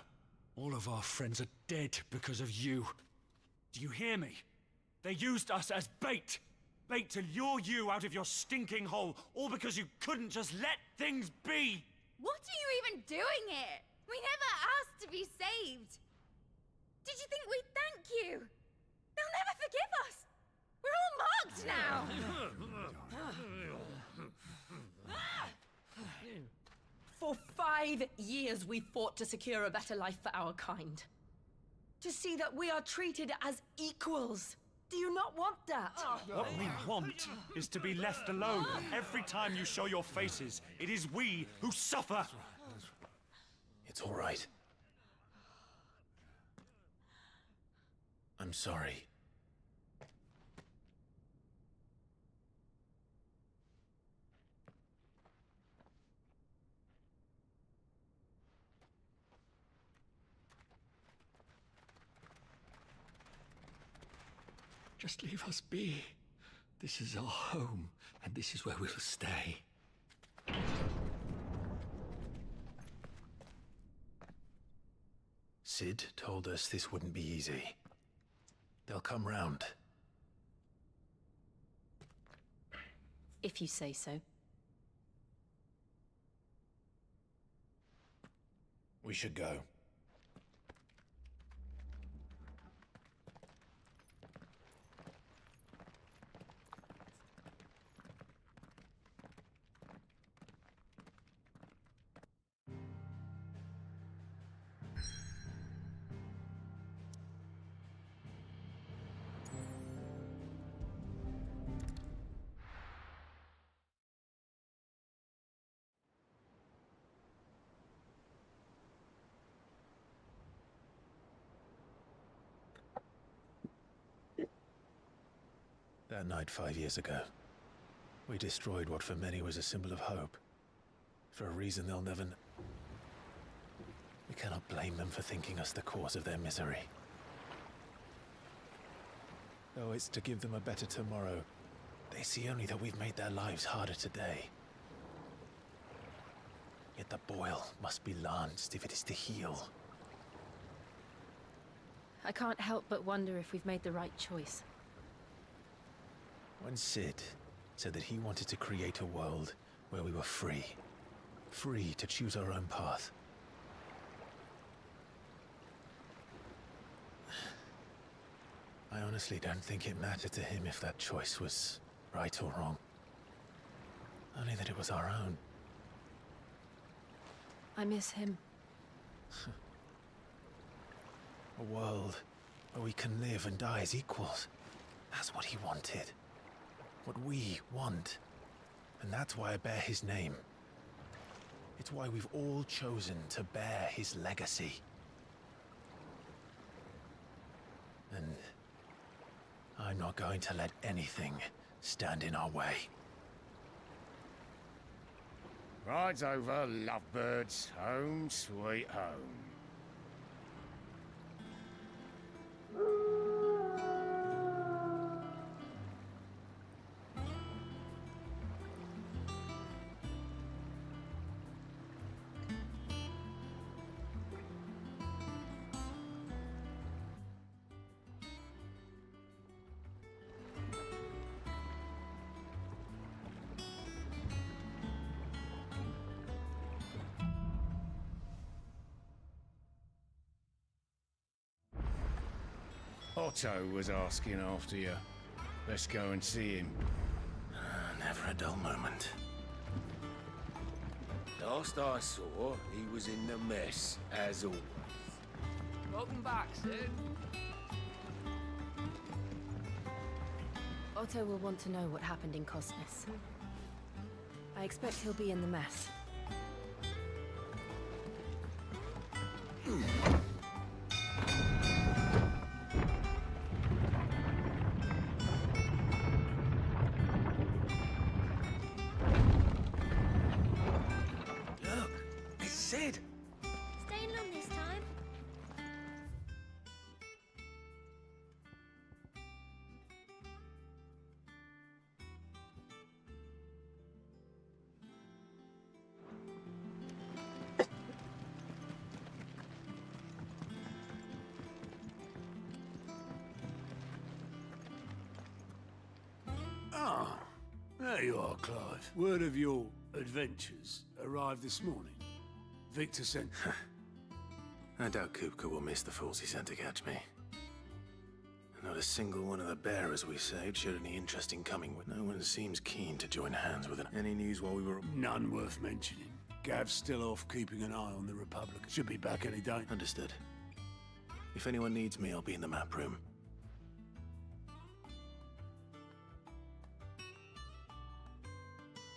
All of our friends are dead because of you. Do you hear me? They used us as bait. Bait to lure you out of your stinking hole, all because you couldn't just let things be. What are you even doing here? We never asked to be saved. Did you think we'd thank you? They'll never forgive us. We're all marked now. For 5 years we fought to secure a better life for our kind. To see that we are treated as equals. Do you not want that? What we want is to be left alone. Every time you show your faces, it is we who suffer. It's all right. I'm sorry. Just leave us be. This is our home, and this is where we'll stay. Sid told us this wouldn't be easy. They'll come round. If you say so. We should go. That night 5 years ago, we destroyed what for many was a symbol of hope. For a reason they'll never know. We cannot blame them for thinking us the cause of their misery. Though it's to give them a better tomorrow, they see only that we've made their lives harder today. Yet the boil must be lanced if it is to heal. I can't help but wonder if we've made the right choice. When Sid said that he wanted to create a world where we were free. Free to choose our own path. I honestly don't think it mattered to him if that choice was right or wrong. Only that it was our own. I miss him. A world where we can live and die as equals. That's what he wanted. What we want. And that's why I bear his name. It's why we've all chosen to bear his legacy. And I'm not going to let anything stand in our way. Rides over, lovebirds. Home, sweet home. Otto was asking after you. Let's go and see him. Never a dull moment. Last I saw, he was in the mess, as always. Welcome back, Sid. Otto will want to know what happened in Cosnes. I expect he'll be in the mess. Sid! Staying long this time? There you are, Clive. Word of your adventures arrived this morning. Victor sent... I doubt Kupka will miss the fools he sent to catch me. Not a single one of the bearers we saved showed any interest in coming with. No one seems keen to join hands with it. Any news while we were... None worth mentioning. Gav's still off keeping an eye on the Republic. Should be back any day. Understood. If anyone needs me, I'll be in the map room.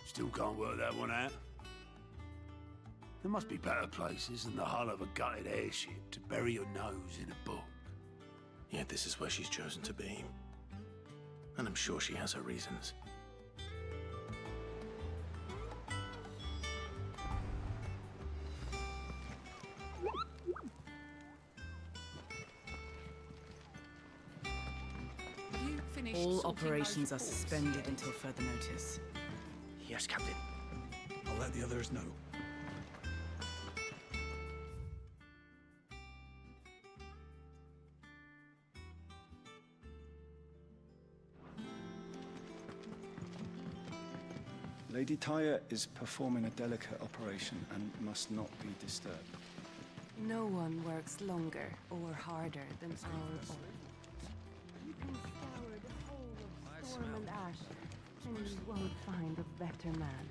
Still can't work that one out. There must be better places than the hull of a gutted airship to bury your nose in a book. Yet this is where she's chosen to be. And I'm sure she has her reasons. All operations are suspended until further notice. Yes, Captain. I'll let the others know. Lady Tyre is performing a delicate operation and must not be disturbed. No one works longer or harder than our own. You can scour the whole of storm and ash, and you won't find a better man.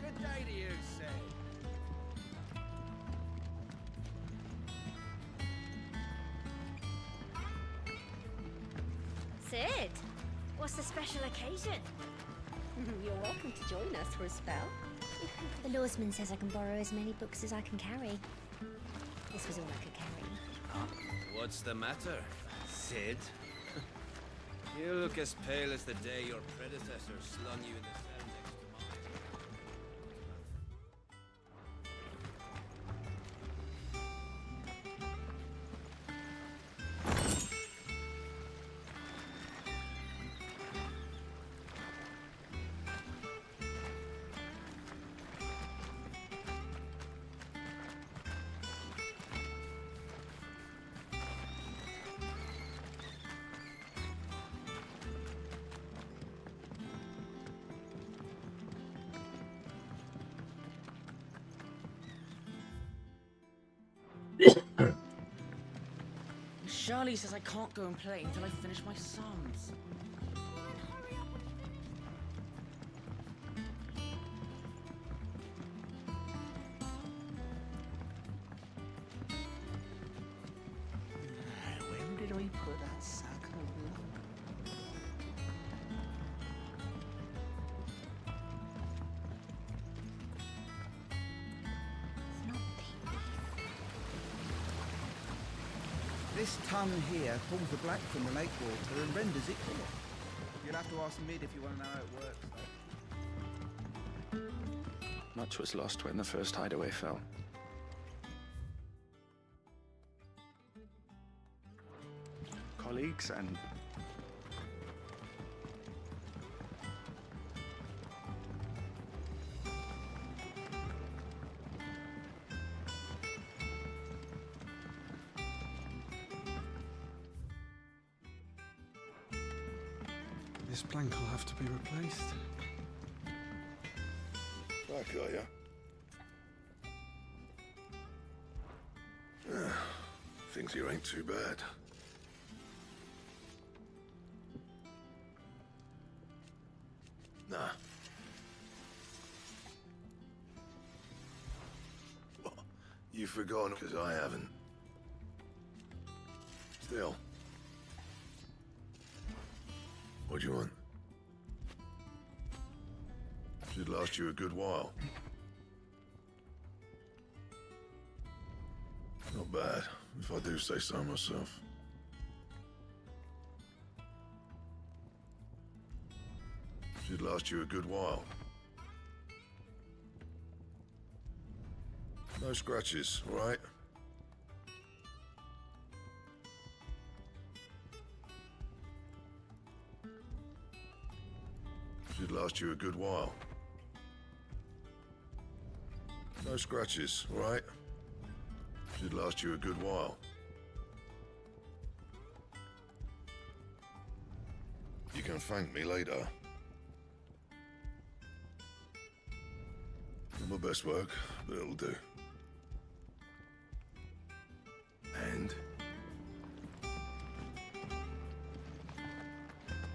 Good day to you, Sid. Sid, what's the special occasion? You're welcome to join us for a spell. The lawsman says I can borrow as many books as I can carry. This was all I could carry. What's the matter, Sid? You look as pale as the day your predecessor slung you in the cell next to mine. Charlie says I can't go and play until I finish my psalms. Where did I put that sack of love? This ton here pulls the black from the lake water and renders it clear. You'll have to ask Mid if you want to know how it works, though. Much was lost when the first hideaway fell. Colleagues and this plank will have to be replaced. Back, are ya? Things here ain't too bad. Nah. Well, you've forgotten, because I haven't. Still. What do you want? Should last you a good while. Not bad, if I do say so myself. Should last you a good while. No scratches, all right? Should last you a good while. No scratches, all right? Should last you a good while. You can thank me later. Not my best work, but it'll do. And?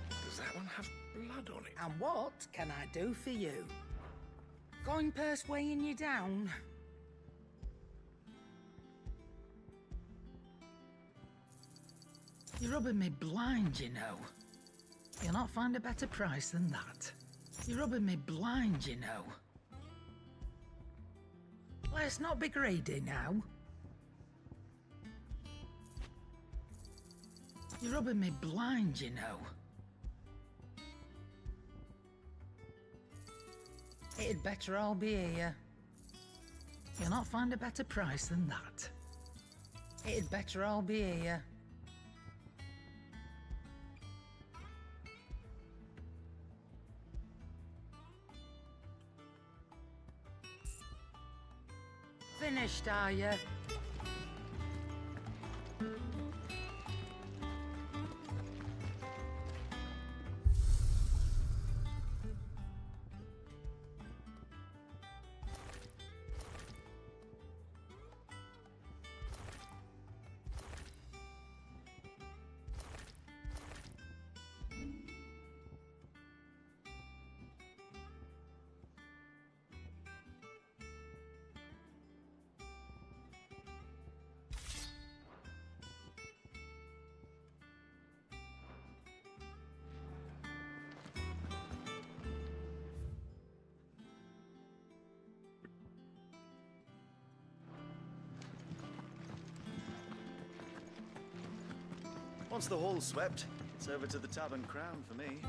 Does that one have blood on it? And what can I do for you? Going purse weighing you down? You're rubbing me blind, you know. You'll not find a better price than that. You're rubbing me blind, you know. Let's not be greedy now. You're rubbing me blind, you know. It'd better all be here. You'll not find a better price than that. It'd better all be here. Finished, are you? Once the hall's swept, it's over to the Tavern Crown for me.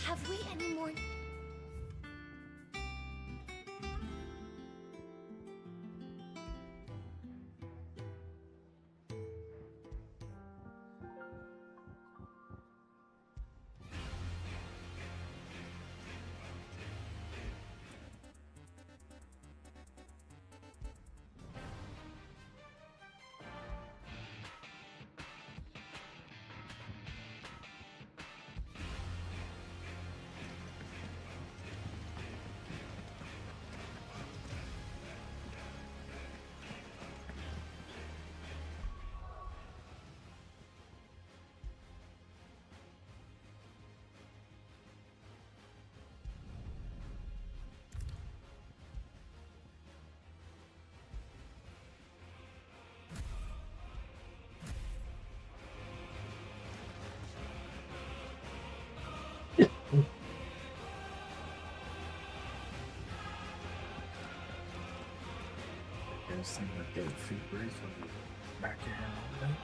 Have we any more... Seem like they feel brave when you back your hand on that.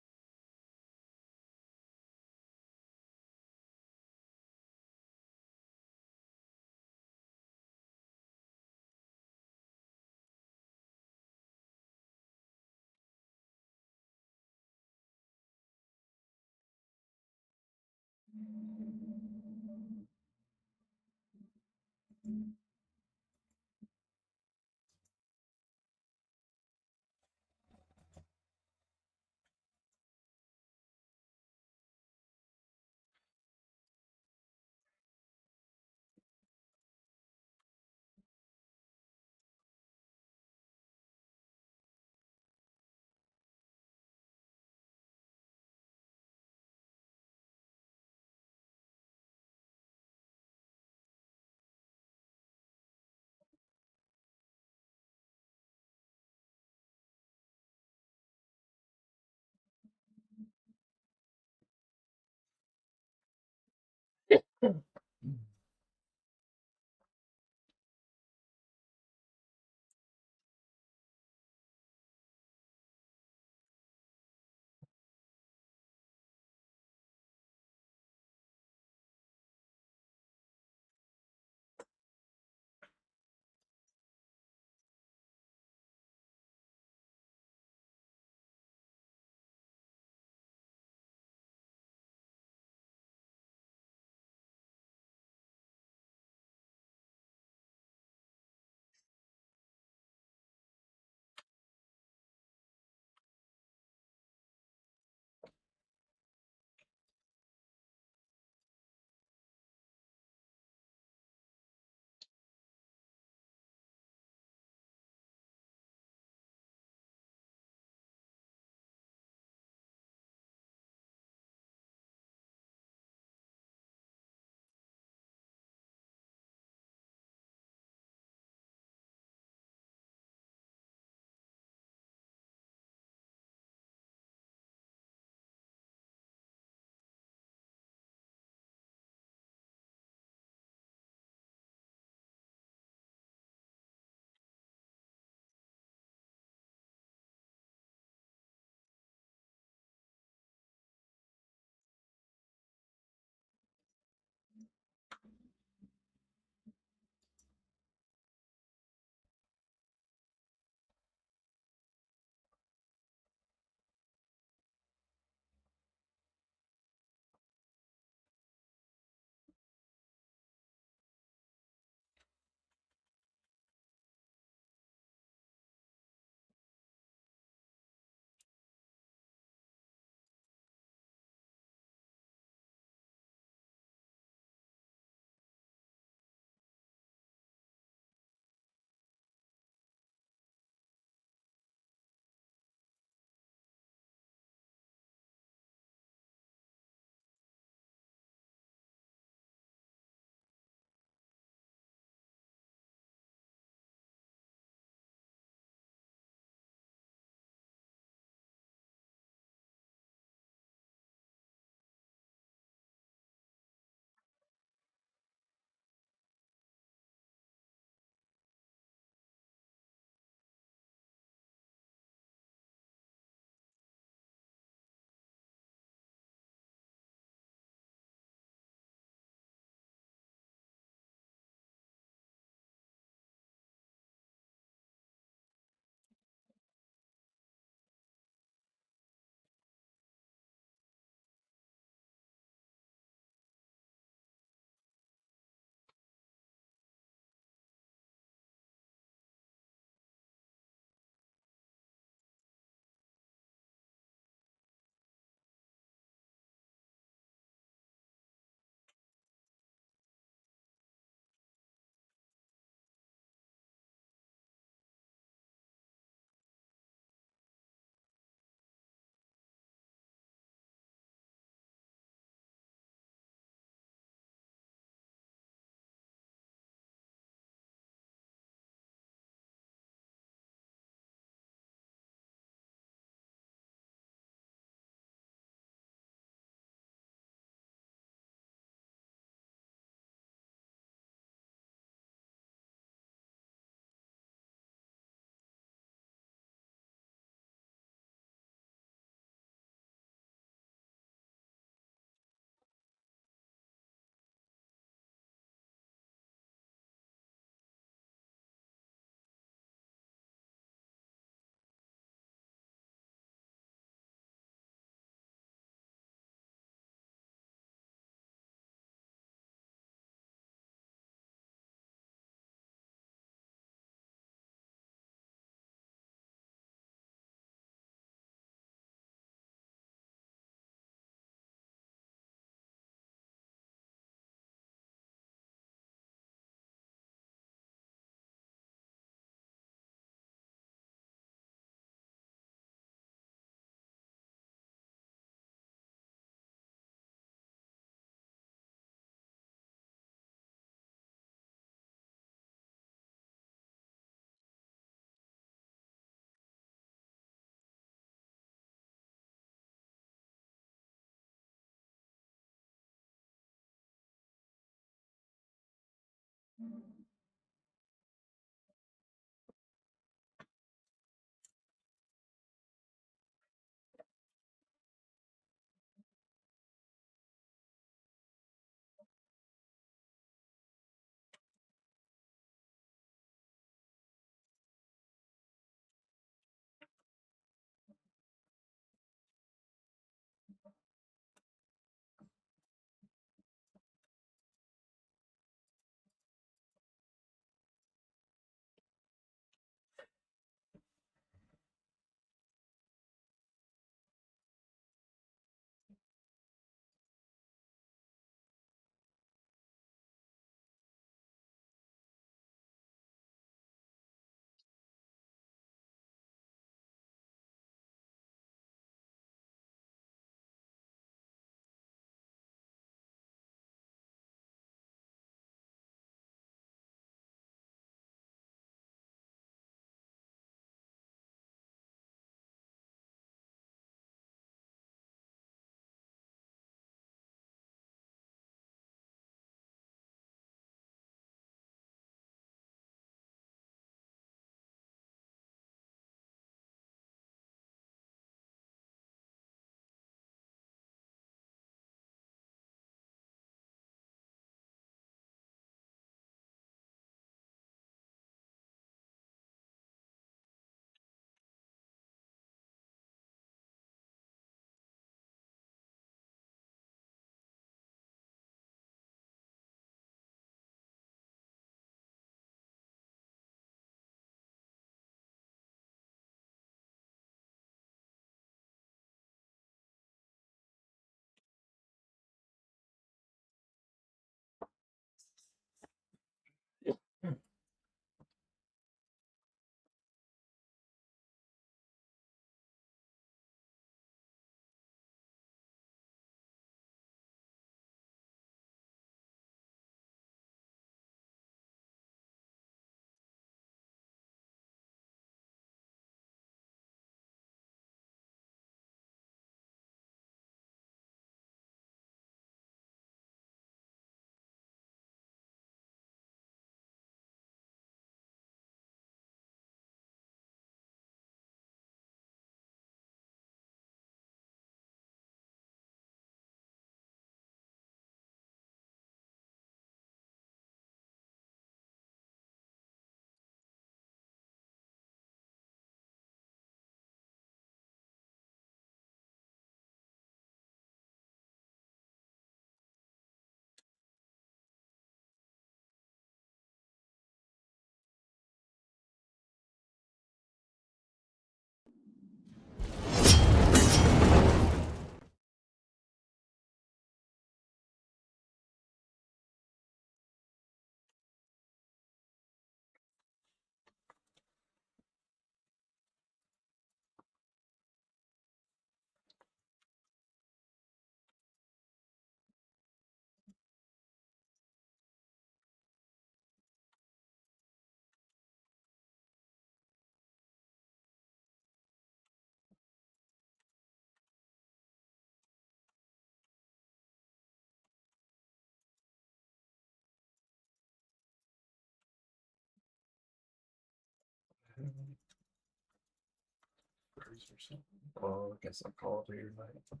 Well, I guess I'll call it night.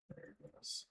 There it goes.